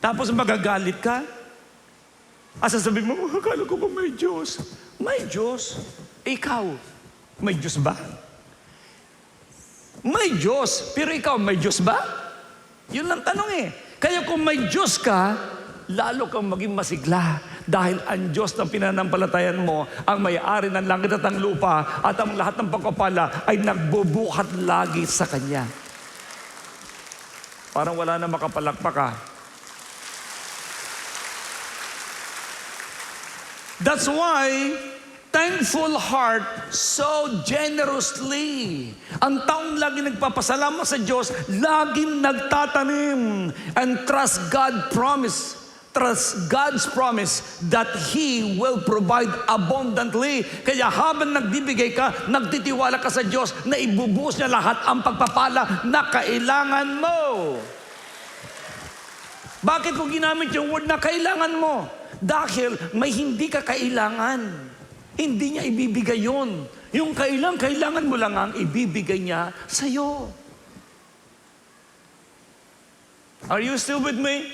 Tapos magagalit ka? Sasabihin mo, akala ko ba may Diyos? May Diyos. Ikaw, may Diyos ba? May Diyos. Pero ikaw, may Diyos ba? Yun lang tanong eh. Kaya kung may Diyos ka, lalo kang maging masigla. Dahil ang Diyos na pinanampalatayan mo, ang may-ari ng langit at ang lupa, at ang lahat ng pagpapala ay nagbubuhat lagi sa Kanya. Parang wala na makapalakpak ka. That's why, thankful heart so generously. Ang taong lagi nagpapasalamat sa Diyos, laging nagtatanim and trust God's promise that He will provide abundantly. Kaya habang nagbibigay ka, nagtitiwala ka sa Diyos na ibubuhos niya lahat ang pagpapala na kailangan mo. Bakit ko ginamit yung word na kailangan mo? Dahil may hindi ka kailangan. Hindi niya ibibigay yun. Yung kailangan mo lang ang ibibigay niya sa'yo. Are you still with me?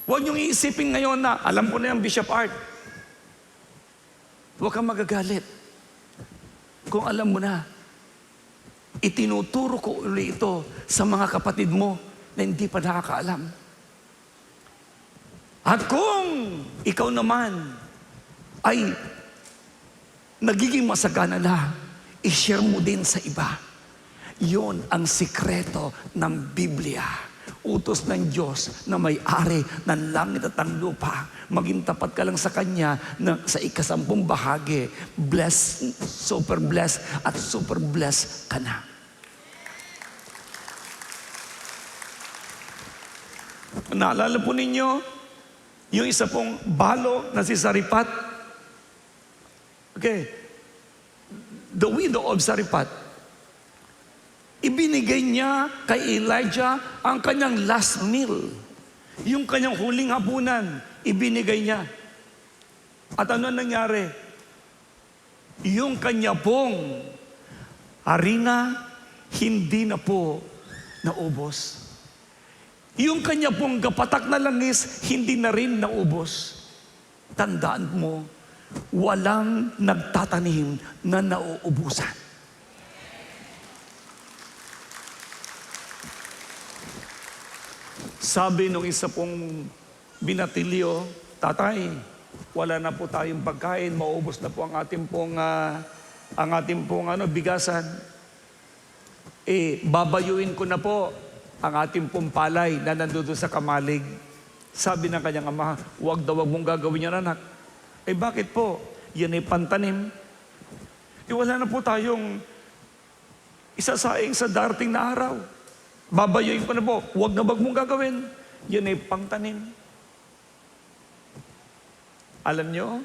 Huwag niyong iisipin ngayon na, alam ko na yung Bishop Art. Huwag kang magagalit. Kung alam mo na, itinuturo ko ulit ito sa mga kapatid mo na hindi pa nakakaalam. At kung ikaw naman ay nagiging masagana na, i-share mo din sa iba. Yun ang sikreto ng Biblia. Utos ng Diyos na may-ari ng langit at ang lupa. Maging tapat ka lang sa Kanya na sa ikasampung bahagi. Bless, super bless at super bless ka na. Naalala po ninyo, yung isa pong balo na si Saripat. Okay. The widow of Saripat. Ibinigay niya kay Elijah ang kanyang last meal. Yung kanyang huling hapunan, ibinigay niya. At ano nangyari? Yung kanya pong harina, hindi na po naubos. Yung kanya pong gapatak na langis, hindi na rin naubos. Tandaan mo, walang nagtatanim na nauubusan. Sabi nung isa pong binatilyo, tatay, wala na po tayong pagkain, maubos na po ang ating pong bigasan. Babayuin ko na po ang ating pong palay na nandoon sa kamalig. Sabi ng kanyang ama, wag mong gagawin yan, anak. Bakit po? Yan ay pantanim. Wala na po tayong isasaing sa darating na araw. Babayuin ko na po, wag mong gagawin. Yan ay pangtanim. Alam nyo,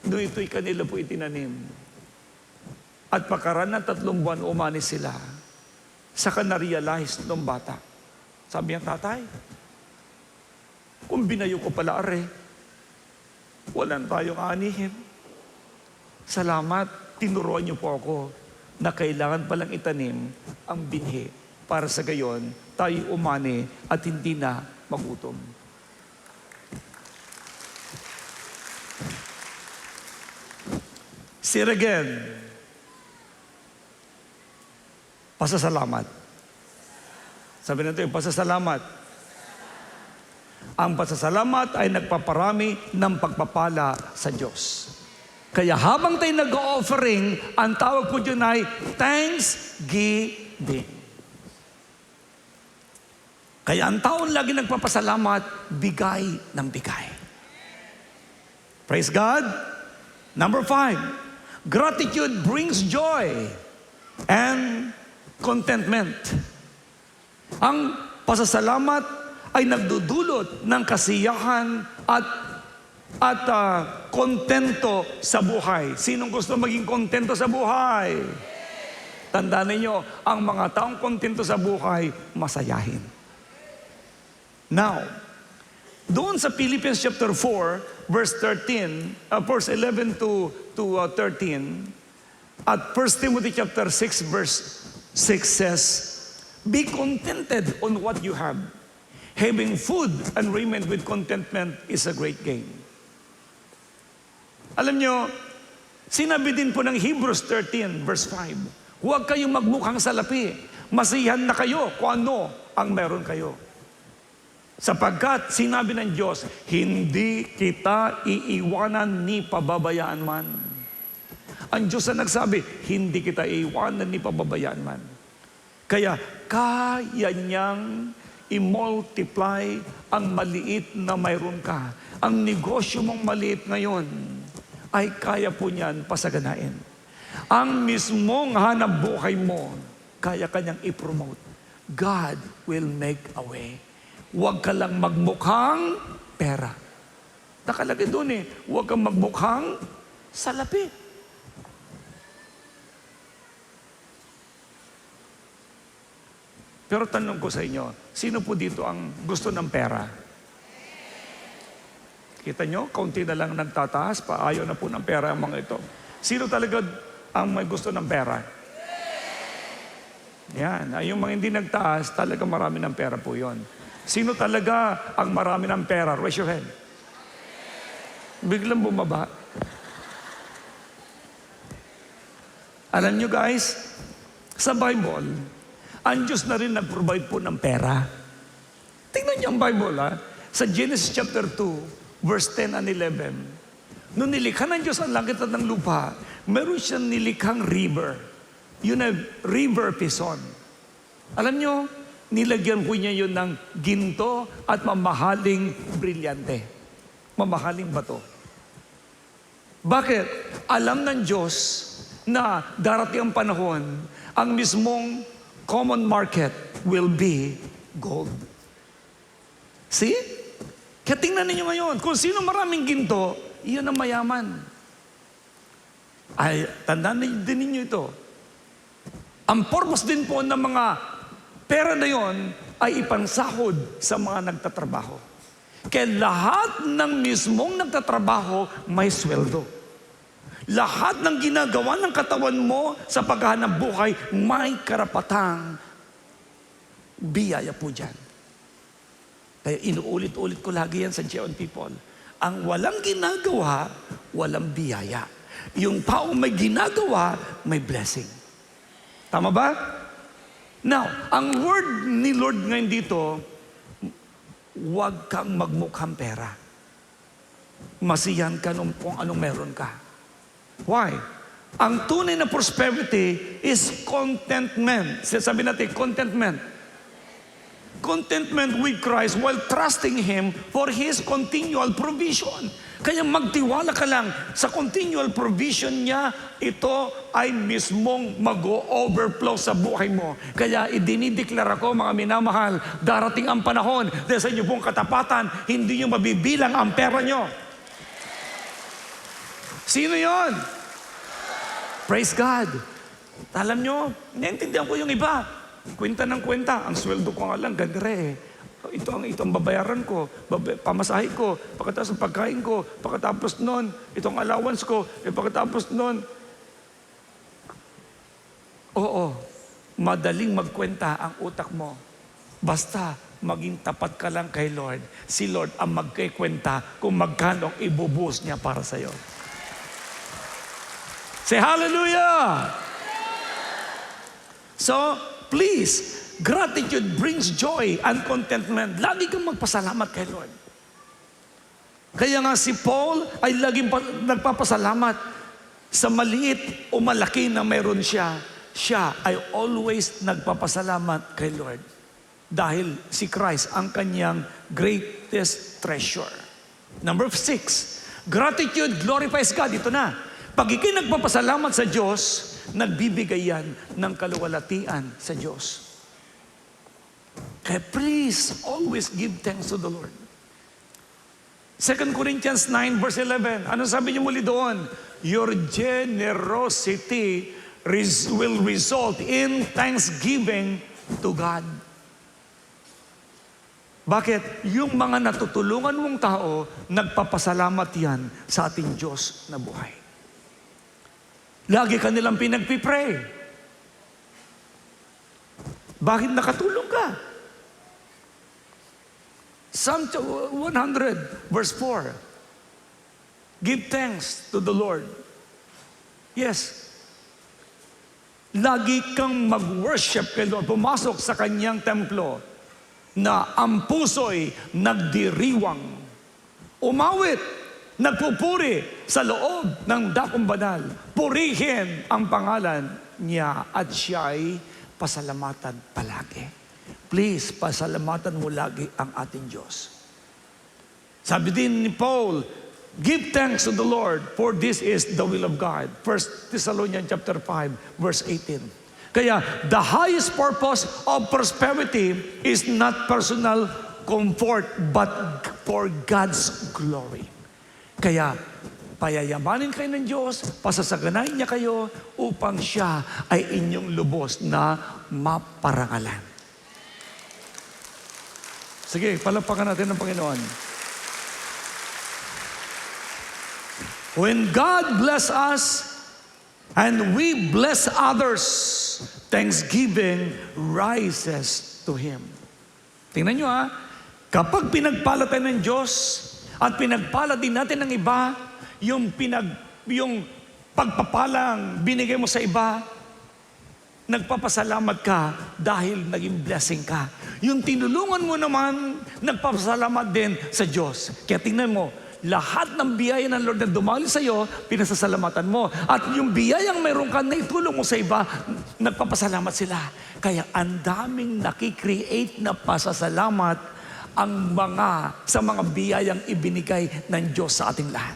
doon ito'y kanila po itinanim. At pagkaraan ng 3 buwan, umanis sila. Saka na-realize ng bata. Sabi niya, tatay, kung binayo ko pala wala na tayong anihin. Salamat, tinuruan niyo po ako na kailangan palang itanim ang binhi para sa gayon, tayo umani at hindi na magutom. Say it again. Pasasalamat. Sabi natin, pasasalamat. Ang pasasalamat ay nagpaparami ng pagpapala sa Diyos. Kaya habang tayo nag-offering, ang tawag po dyan ay thanksgiving. Kaya ang taon lagi nagpapasalamat, bigay ng bigay. Praise God. Number 5, gratitude brings joy and contentment. Ang pasasalamat ay nagdudulot ng kasiyahan at kontento sa buhay. Sinong gusto maging kontento sa buhay? Tandaan ninyo, ang mga taong kontento sa buhay, masayahin. Now, doon sa Philippians chapter 4, verse 11 to 13, At 1 Timothy chapter 6 verse 6 says, be contented on what you have. Having food and raiment with contentment is a great gain. Alam nyo, sinabi din po ng Hebrews 13 verse 5, huwag kayong magmukhang salapi. Masiyahan na kayo kung ano ang meron kayo. Sapagkat sinabi ng Diyos, hindi kita iiwanan ni pababayaan man. Ang Diyos na nagsabi, hindi kita iiwanan ni pababayaan man. Kaya kaya niyang i-multiply ang maliit na mayroon ka. Ang negosyo mong maliit ngayon ay kaya po niyan pasaganain. Ang mismong hanap buhay mo, kaya kanyang i-promote. God will make a way. Huwag ka lang magmukhang pera. Nakalagay doon huwag kang magmukhang salapi. Pero tanong ko sa inyo, sino po dito ang gusto ng pera? Kita nyo, kaunti na lang nagtataas, ayaw na po ng pera ang mga ito. Sino talaga ang may gusto ng pera? Yan, yung mga hindi nagtaas, talaga marami ng pera po yon. Sino talaga ang marami ng pera? Raise your hand. Biglang bumaba. Alam nyo guys, sa Bible, ang Diyos na rin nag-provide po ng pera. Tingnan niyo ang Bible sa Genesis chapter 2, verse 10 and 11. Nung nilikha ng Diyos ang langit at ng lupa, meron siyang nilikhang river. Yun ay river Pison. Alam nyo, nilagyan po niya yun ng ginto at mamahaling brilyante. Mamahaling bato. Bakit? Alam ng Diyos na darating ang panahon, ang mismong common market will be gold. See? Kaya tingnan ninyo ngayon, kung sino maraming ginto, iyon ang mayaman. Ay, tandaan din ninyo ito. Ang purpose din po ng mga pera na yon ay ipansahod sa mga nagtatrabaho. Kaya lahat ng mismong nagtatrabaho may sweldo. Lahat ng ginagawa ng katawan mo sa paghahanap buhay, may karapatang biyaya po dyan. Kaya inuulit-ulit ko lagi yan sa Jeon people. Ang walang ginagawa, walang biyaya. Yung taong may ginagawa, may blessing. Tama ba? Now, ang word ni Lord ngayon dito, huwag kang magmukhang pera. Masiyan ka kung anong meron ka. Why? Ang tunay na prosperity is contentment. Sabi natin, contentment. Contentment with Christ while trusting Him for His continual provision. Kaya magtiwala ka lang sa continual provision niya, ito ay mismong mag-overflow sa buhay mo. Kaya idinideklara ko, mga minamahal, darating ang panahon dahil sa inyo pong katapatan, hindi nyo mabibilang ang pera nyo. Sino yon? Praise God. Alam nyo, naintindihan ko yung iba. Kwenta ng kwenta. Ang sweldo ko nga lang, gandre. Ito ang babayaran ko, pamasahe ko, pagkatapos ng pagkain ko, pagkatapos nun, itong allowance ko, pagkatapos nun. Oo, madaling magkwenta ang utak mo. Basta maging tapat ka lang kay Lord. Si Lord ang magkikwenta kung magkano ang ibubuhos niya para sa'yo. Say hallelujah! So, please, gratitude brings joy and contentment. Lagi kang magpasalamat kay Lord. Kaya nga si Paul ay laging nagpapasalamat sa maliit o malaki na mayroon siya. Siya ay always nagpapasalamat kay Lord. Dahil si Christ ang kanyang greatest treasure. Number 6, gratitude glorifies God. Ito na. Pag ikay nagpapasalamat sa Diyos, nagbibigay yan ng kaluwalhatian sa Diyos. Kaya please, always give thanks to the Lord. 2 Corinthians 9 verse 11. Ano sabi niyo muli doon? Your generosity will result in thanksgiving to God. Bakit? Yung mga natutulungan mong tao, nagpapasalamat yan sa ating Diyos na buhay. Lagi ka nilang pinagpipray. Bakit nakatulong ka? Psalm 100, verse 4. Give thanks to the Lord. Yes. Lagi kang mag-worship kay Lord. Pumasok sa kanyang templo na ang puso'y nagdiriwang. Umawit, nagpupuri sa loob ng dakong banal. Purihin ang pangalan niya at siya'y pasalamatan palagi. Please, pasalamatan mo lagi ang ating Diyos. Sabi din ni Paul, give thanks to the Lord, for this is the will of God. 1 Thessalonians chapter 5, verse 18. Kaya, the highest purpose of prosperity is not personal comfort, but for God's glory. Kaya, payayamanin kayo ng Diyos, pasasaganahin niya kayo upang siya ay inyong lubos na maparangalan. Sige, palapakan natin ng Panginoon. When God bless us and we bless others, thanksgiving rises to Him. Tingnan nyo kapag pinagpala tayo ng Diyos at pinagpala din natin ng iba, yung pagpapalang binigay mo sa iba, nagpapasalamat ka dahil naging blessing ka. Yung tinulungan mo naman, nagpapasalamat din sa Diyos. Kaya tingnan mo, lahat ng biyaya ng Lord na dumali sa iyo, pinasasalamatan mo. At yung biyayang mayroon ka na itulong mo sa iba, nagpapasalamat sila. Kaya ang daming nakikreate na pasasalamat sa mga biyayang ibinigay ng Diyos sa ating lahat.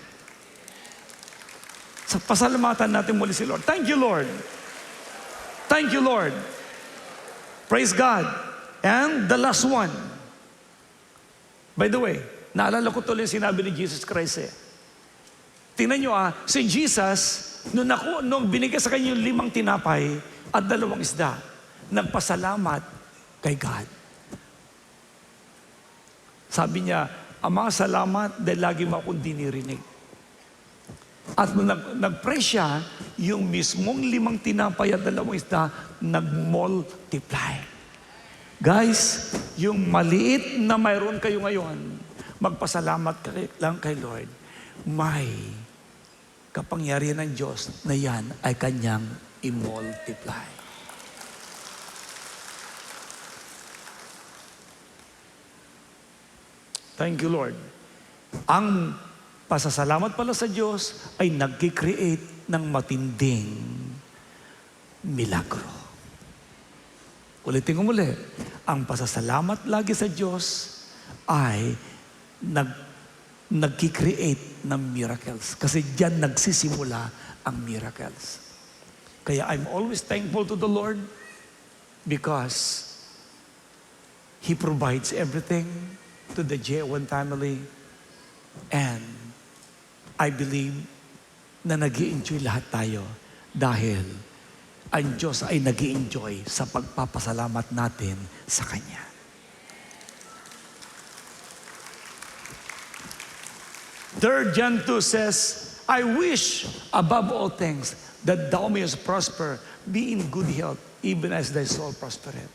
Sa pasalamatan natin muli si Lord. Thank you, Lord. Thank you, Lord. Praise God. And the last one. By the way, naalala ko tuloy sinabi ni Jesus Christ Tingnan nyo si Jesus, nung binigay sa kanya yung 5 tinapay at 2 isda, nagpasalamat kay God. Sabi niya, Ama, salamat dahil lagi mo akong dinirinig. At nung nag-pray siya, yung mismong 5 tinapay at 2 isda, nag-multiply. Guys, yung maliit na mayroon kayo ngayon, magpasalamat lang kay Lord. May kapangyarihan ng Diyos na yan ay kanyang i-multiply. Thank you, Lord. Ang pasasalamat pala sa Diyos ay nag-create ng matinding milagro. Ulitin ko muli, ang pasasalamat lagi sa Diyos ay nag-create ng miracles. Kasi diyan nagsisimula ang miracles. Kaya I'm always thankful to the Lord because He provides everything to the J1 family. And I believe na nag-i-enjoy lahat tayo dahil ang Diyos ay nag-i-enjoy sa pagpapasalamat natin sa Kanya. Third John 2 says, I wish above all things that thou mayest prosper, be in good health, even as thy soul prospereth.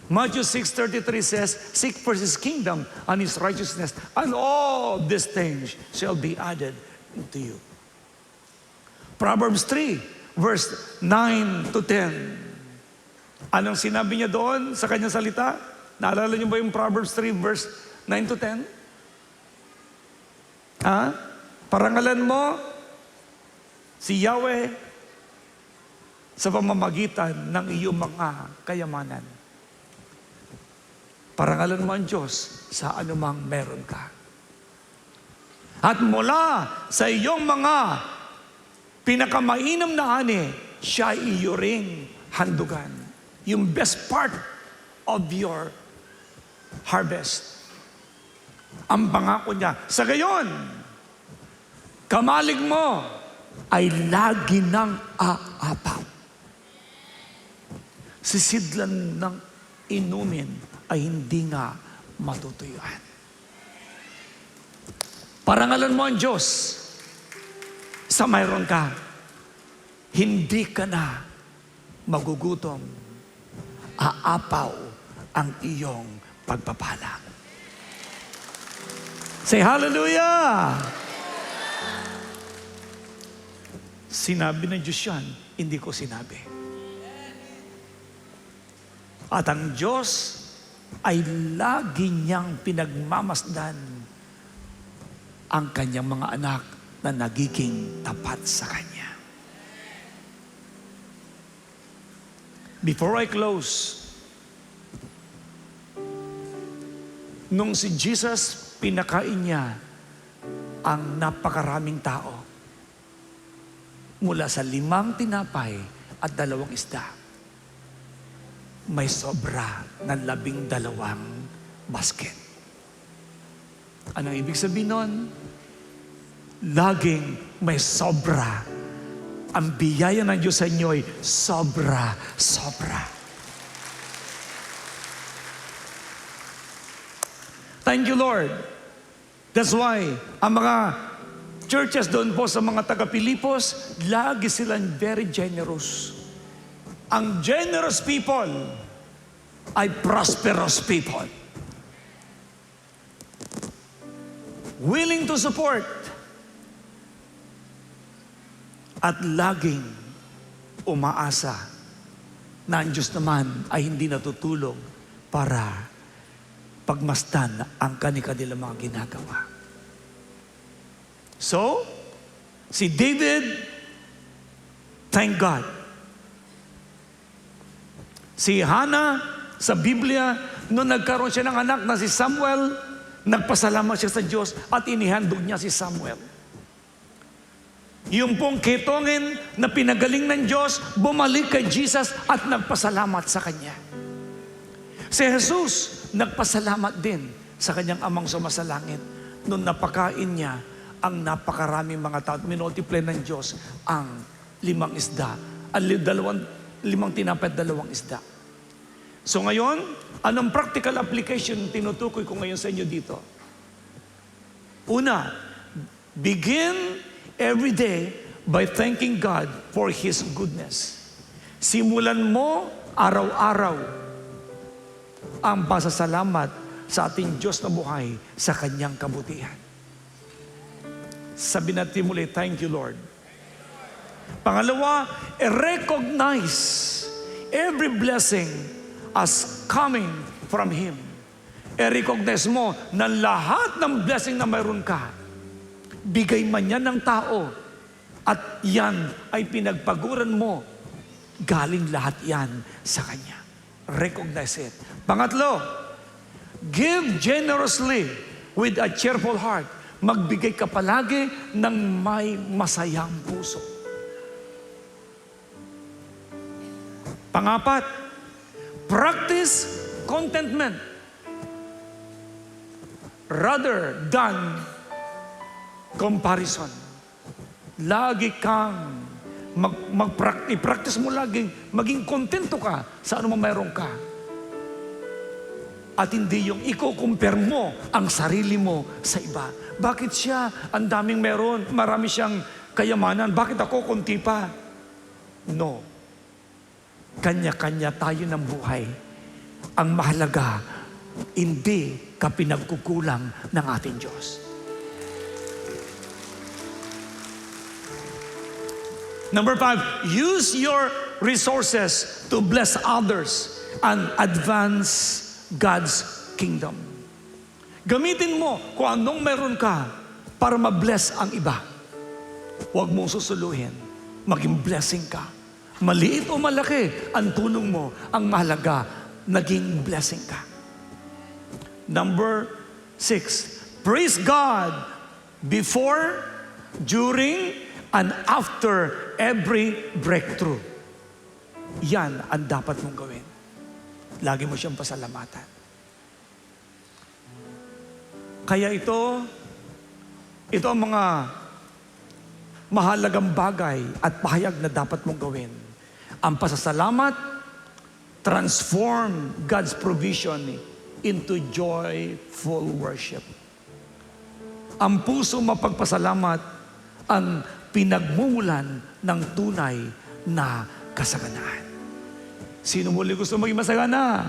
Matthew 6:33 says, seek first His kingdom and His righteousness, and all these things shall be added to you. Proverbs 3, verse 9 to 10. Anong sinabi niya doon sa kanyang salita? Naalala niyo ba yung Proverbs 3, verse 9 to 10? Parangalan mo si Yahweh sa pamamagitan ng iyong mga kayamanan. Parangalan mo ang Diyos sa anumang meron ka. At mula sa iyong mga pinakamainam na ani, siya iyo ring handugan. Yung best part of your harvest. Ang pangako niya. Sa gayon, kamalig mo ay lagi ng aapaw. Sisidlan ng inumin ay hindi nga matutuyuan. Parangalan mo ang Diyos sa mayroon ka. hindi ka na magugutom. Aapaw ang iyong pagpapala. Say hallelujah! Sinabi ng Diyos yan, hindi ko sinabi. At ang Diyos ay lagi niyang pinagmamasdan ang kanyang mga anak na nagiging tapat sa Kanya. Before I close, nung si Jesus pinakain niya ang napakaraming tao mula sa 5 tinapay at 2 isda, may sobra ng 12 basket. Anong ibig sabihin nun? Laging may sobra. Ang biyaya ng Diyos sa inyo'y sobra, sobra. Thank you, Lord. That's why, ang mga churches doon po sa mga taga-Pilipos, lagi silang very generous. Ang generous people ay prosperous people. Willing to support. At laging umaasa na ang Diyos naman ay hindi natutulog para pagmasdan ang kanilang mga ginagawa. So, si David, thank God. Si Hannah, sa Biblia, nung nagkaroon siya ng anak na si Samuel, nagpasalamat siya sa Diyos at inihandog niya si Samuel. Yung pong ketongin na pinagaling ng Diyos, bumalik kay Jesus at nagpasalamat sa Kanya. Si Jesus, nagpasalamat din sa Kanyang amang sumasalangit nung napakain niya ang napakaraming mga tao. Minultiply ng Diyos ang 5 isda, ang 5 tinapay at 2 isda. So ngayon, anong practical application tinutukoy ko ngayon sa inyo dito? Una, begin every day by thanking God for His goodness. Simulan mo araw-araw ang pasasalamat sa ating Diyos na buhay sa Kanyang kabutihan. Sabi natin muli, thank you, Lord. Pangalawa, recognize every blessing as coming from Him. I-recognize mo na lahat ng blessing na mayroon ka, bigay man yan ng tao, at yan ay pinagpaguran mo, galing lahat yan sa Kanya. Recognize it. Pangatlo, give generously with a cheerful heart. Magbigay ka palagi ng may masayang puso. Pangapat, practice contentment rather than comparison. Lagi kang i-practice mo laging maging kontento ka sa ano mayroon ka. At hindi yung i-compare mo ang sarili mo sa iba. Bakit siya ang daming meron, marami siyang kayamanan, bakit ako konti pa? No. Kanya-kanya tayo ng buhay. Ang mahalaga, hindi ka pinagkukulang ng ating Diyos. Number 5, use your resources to bless others and advance God's kingdom. Gamitin mo kung anong meron ka para ma-bless ang iba. Huwag mong susuluhin. Maging blessing ka. Maliit o malaki ang tulong mo, ang mahalaga, naging blessing ka. Number 6, praise God before, during, and after every breakthrough. Yan ang dapat mong gawin. Lagi mo siyang pasalamatan. Kaya ito ang mga mahalagang bagay at pahayag na dapat mong gawin. Ang pasasalamat, transform God's provision into joyful worship. Ang puso mapagpasalamat, ang pinagmumulan ng tunay na kasaganaan. Sino muli gusto maging masagana?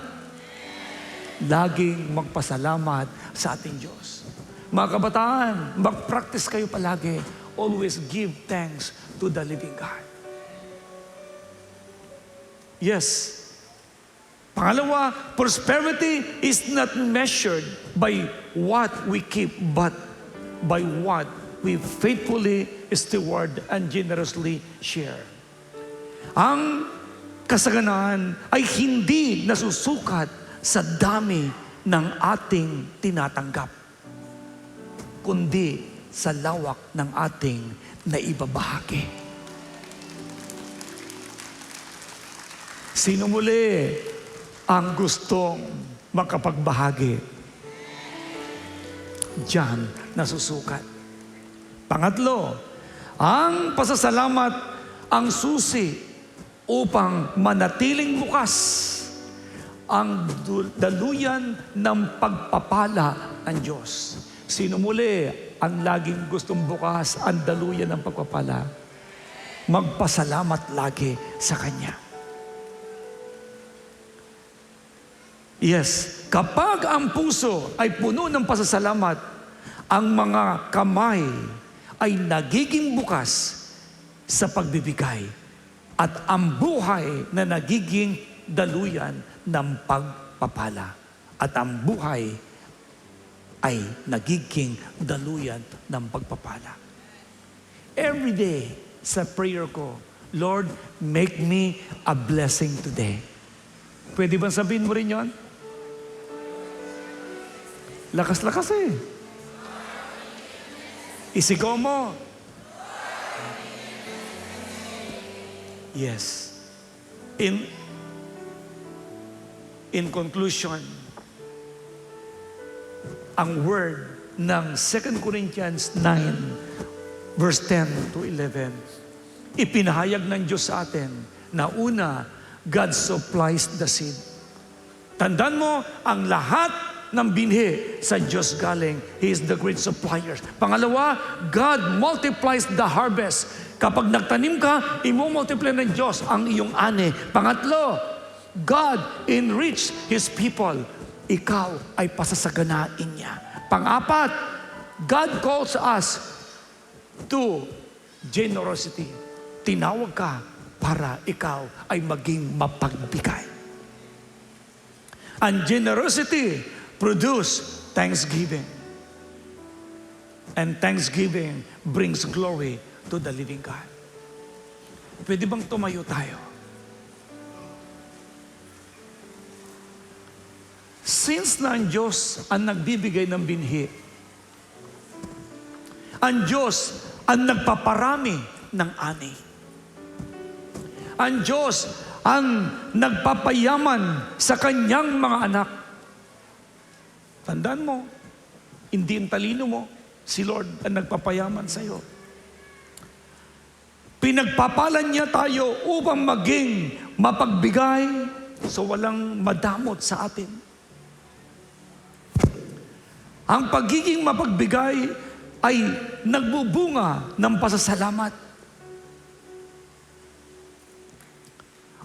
Laging magpasalamat sa ating Diyos. Mga kabataan, mag-practice kayo palagi. Always give thanks to the living God. Yes. Pangalawa, prosperity is not measured by what we keep, but by what we faithfully steward and generously share. Ang kasaganaan ay hindi nasusukat sa dami ng ating tinatanggap, kundi sa lawak ng ating naibabahagi. Sino muli ang gustong makapagbahagi? Diyan nasusukat. Pangatlo, ang pasasalamat ang susi upang manatiling bukas ang daluyan ng pagpapala ng Diyos. Sino muli ang laging gustong bukas ang daluyan ng pagpapala? Magpasalamat lagi sa Kanya. Yes, kapag ang puso ay puno ng pasasalamat, ang mga kamay ay nagiging bukas sa pagbibigay at ang buhay na nagiging daluyan ng pagpapala. At ang buhay ay nagiging daluyan ng pagpapala. Every day sa prayer ko, Lord, make me a blessing today. Pwede bang sabihin mo rin yon? Lakas-lakas eh. Isigaw mo. Yes. In conclusion, ang word ng 2 Corinthians 9, verse 10 to 11, ipinahayag ng Diyos sa atin na una, God supplies the seed. Tandaan mo, ang lahat ng binhi sa Diyos galing. He is the great supplier. Pangalawa, God multiplies the harvest. Kapag nagtanim ka, imo-multiply ng Diyos ang iyong ani. Pangatlo, God enrich His people. Ikaw ay pasasaganain niya. Pang-apat, God calls us to generosity. Tinawag ka para ikaw ay maging mapagbigay. And generosity produce thanksgiving. And thanksgiving brings glory to the living God. Pwede bang tumayo tayo? Since na ang Diyos ang nagbibigay ng binhi, ang Diyos ang nagpaparami ng ani, ang Diyos ang nagpapayaman sa kanyang mga anak. Tandaan mo, hindi ang talino mo, si Lord ang nagpapayaman sa iyo. Pinagpapalan niya tayo upang maging mapagbigay so walang madamot sa atin. Ang pagiging mapagbigay ay nagbubunga ng pasasalamat.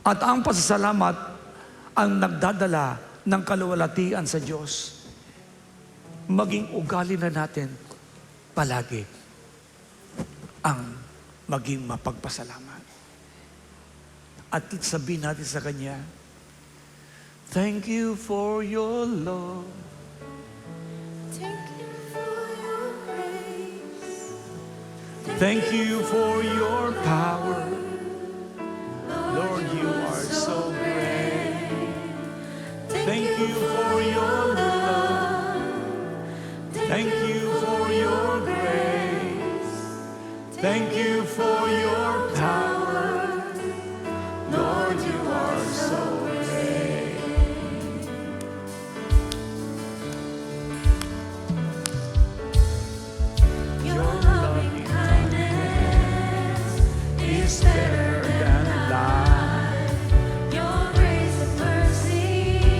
At ang pasasalamat ang nagdadala ng kaluwalhatian sa Diyos. Maging ugali na natin palagi ang maging mapagpasalamat. At sabihin natin sa Kanya, thank you for your love. Thank you for your grace. Thank you for your power. Lord, you are so great. Thank you for your love. Thank you for your grace. Thank you for your power. Lord, you are so great. Your loving kindness Is better than life. Your grace and mercy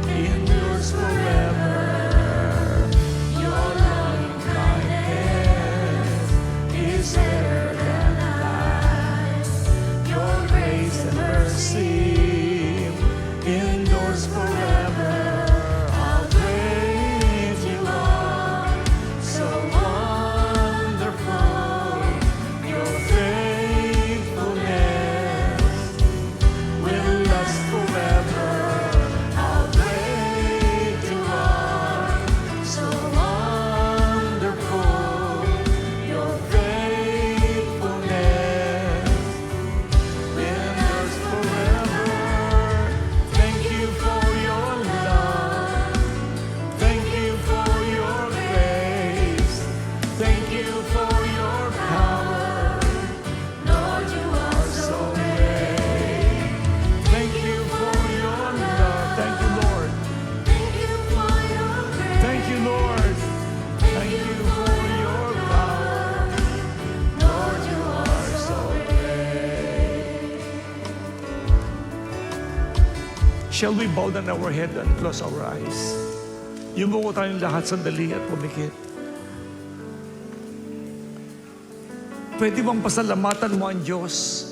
Endures forever. Your loving kindness Is better Shall we bow down our head and close our eyes? Yumuko tayong lahat sandali at pumikit. Pwede bang pasalamatan mo ang Diyos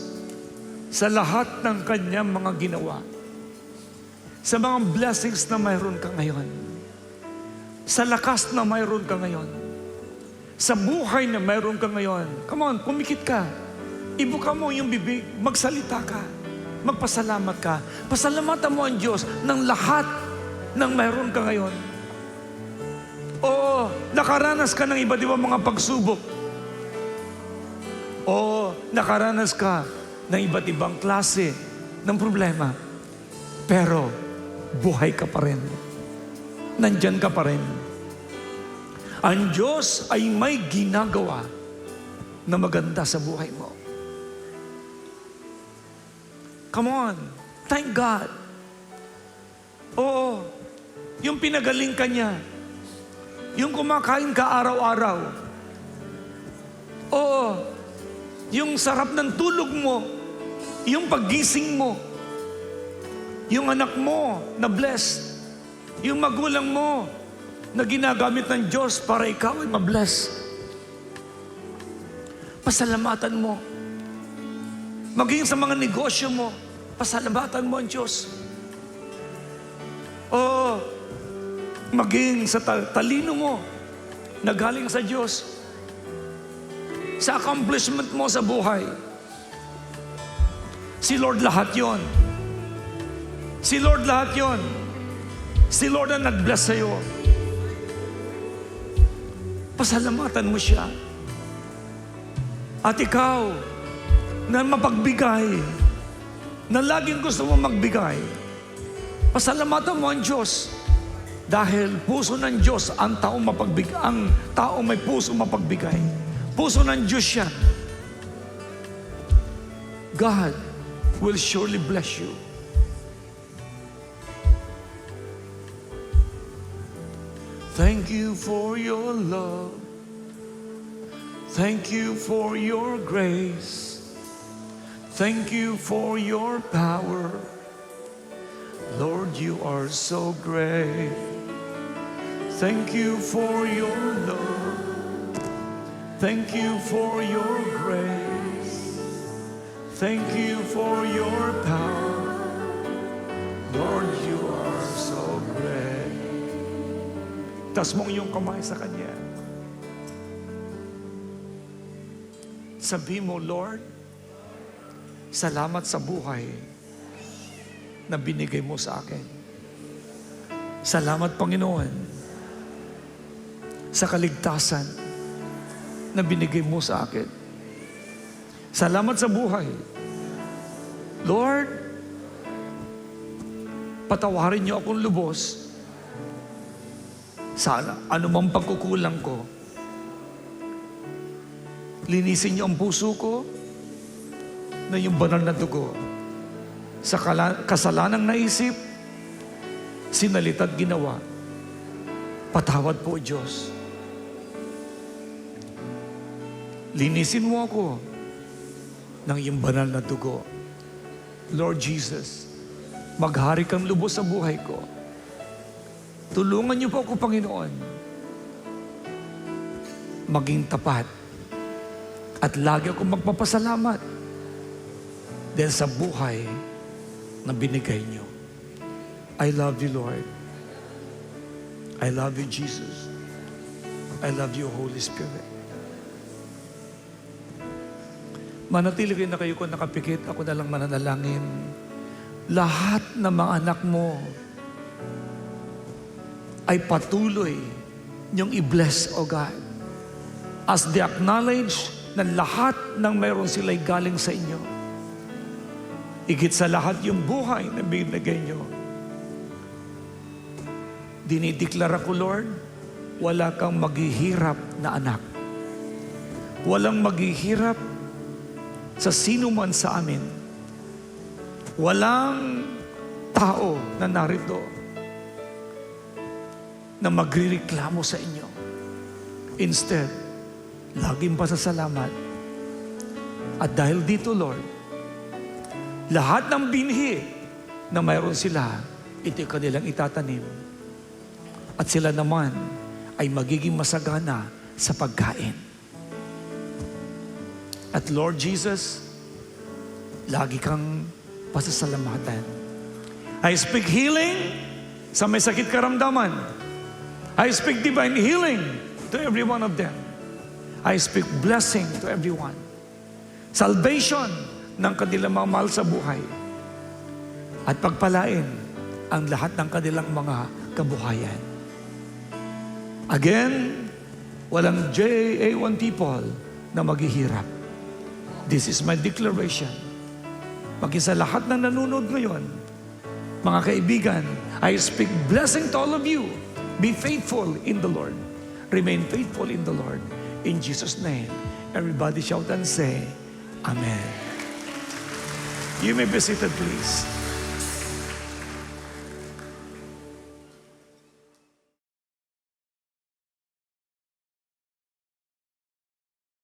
sa lahat ng kanyang mga ginawa? Sa mga blessings na mayroon ka ngayon. Sa lakas na mayroon ka ngayon. Sa buhay na mayroon ka ngayon. Come on, pumikit ka. Ibuka mo yung bibig, magsalita ka. Magpasalamat ka. Pasalamatan mo ang Diyos ng lahat ng mayroon ka ngayon. Oo, nakaranas ka ng iba't ibang mga pagsubok. Oo, nakaranas ka ng iba't ibang klase ng problema. Pero, buhay ka pa rin. Nandyan ka pa rin. Ang Diyos ay may ginagawa na maganda sa buhay mo. Come on, thank God. Oo, yung pinagaling ka niya. Yung kumakain ka araw-araw. Oo, yung sarap ng tulog mo. Yung paggising mo. Yung anak mo na blessed. Yung magulang mo na ginagamit ng Diyos para ikaw ay mabless. Pasalamatan mo. Maging sa mga negosyo mo, pasalamatan mo ang Diyos. Oo, maging sa talino mo na galing sa Diyos. Sa accomplishment mo sa buhay. Si Lord lahat yon. Si Lord lahat yon. Si Lord ang nag-bless sa'yo. Pasalamatan mo siya. At ikaw, na mapagbigay, na laging gusto mo magbigay, pasalamatan mo ang Diyos. Dahil puso ng Diyos ang taong mapagbigay, ang taong may puso mapagbigay. Puso ng Diyos siya. God will surely bless you. Thank you for your love. Thank you for your grace. Thank you for your power. Lord, you are so great. Thank you for your love. Thank you for your grace. Thank you for your power. Lord, you are so great. Tas mong iyong kamay sa Kanya. Sabi mo, Lord, salamat sa buhay na binigay mo sa akin. Salamat, Panginoon, sa kaligtasan na binigay mo sa akin. Salamat sa buhay. Lord, patawarin niyo akong lubos sa anumang pagkukulang ko. Linisin niyo ang puso ko na yung banal na dugo sa kasalanang naisip, sinalita at ginawa. Patawad po, Diyos. Linisin mo ako ng iyong banal na dugo. Lord Jesus, maghari kang lubos sa buhay ko. Tulungan niyo po ako, Panginoon, maging tapat at lagi akong magpapasalamat dahil sa buhay na binigay niyo. I love you, Lord. I love you, Jesus. I love you, Holy Spirit. Manatili kayo na kayo kung nakapikit, ako na lang mananalangin. Lahat ng mga anak mo ay patuloy niyong i-bless, O God. As they acknowledge na lahat ng mayroon sila'y galing sa inyo. Higit sa lahat yung buhay na binigay niyo. Dinideklara ko, Lord, wala kang maghihirap na anak. Walang maghihirap sa sino man sa amin. Walang tao na narito na magrereklamo sa inyo. Instead, laging pasasalamat. At dahil dito, Lord, lahat ng binhi na mayroon sila, ito'y kanilang itatanim. At sila naman ay magiging masagana sa pagkain. At Lord Jesus, lagi kang pasasalamatan. I speak healing sa may sakit karamdaman. I speak divine healing to every one of them. I speak blessing to everyone. Salvation ng kanilang mga mahal sa buhay. At pagpalain ang lahat ng kanilang mga kabuhayan. Again, walang JA1 people na maghihirap. This is my declaration. Maging sa lahat ng nanonood ngayon, mga kaibigan, I speak blessing to all of you. Be faithful in the Lord. Remain faithful in the Lord. In Jesus' name, everybody shout and say, Amen. You may be seated, please.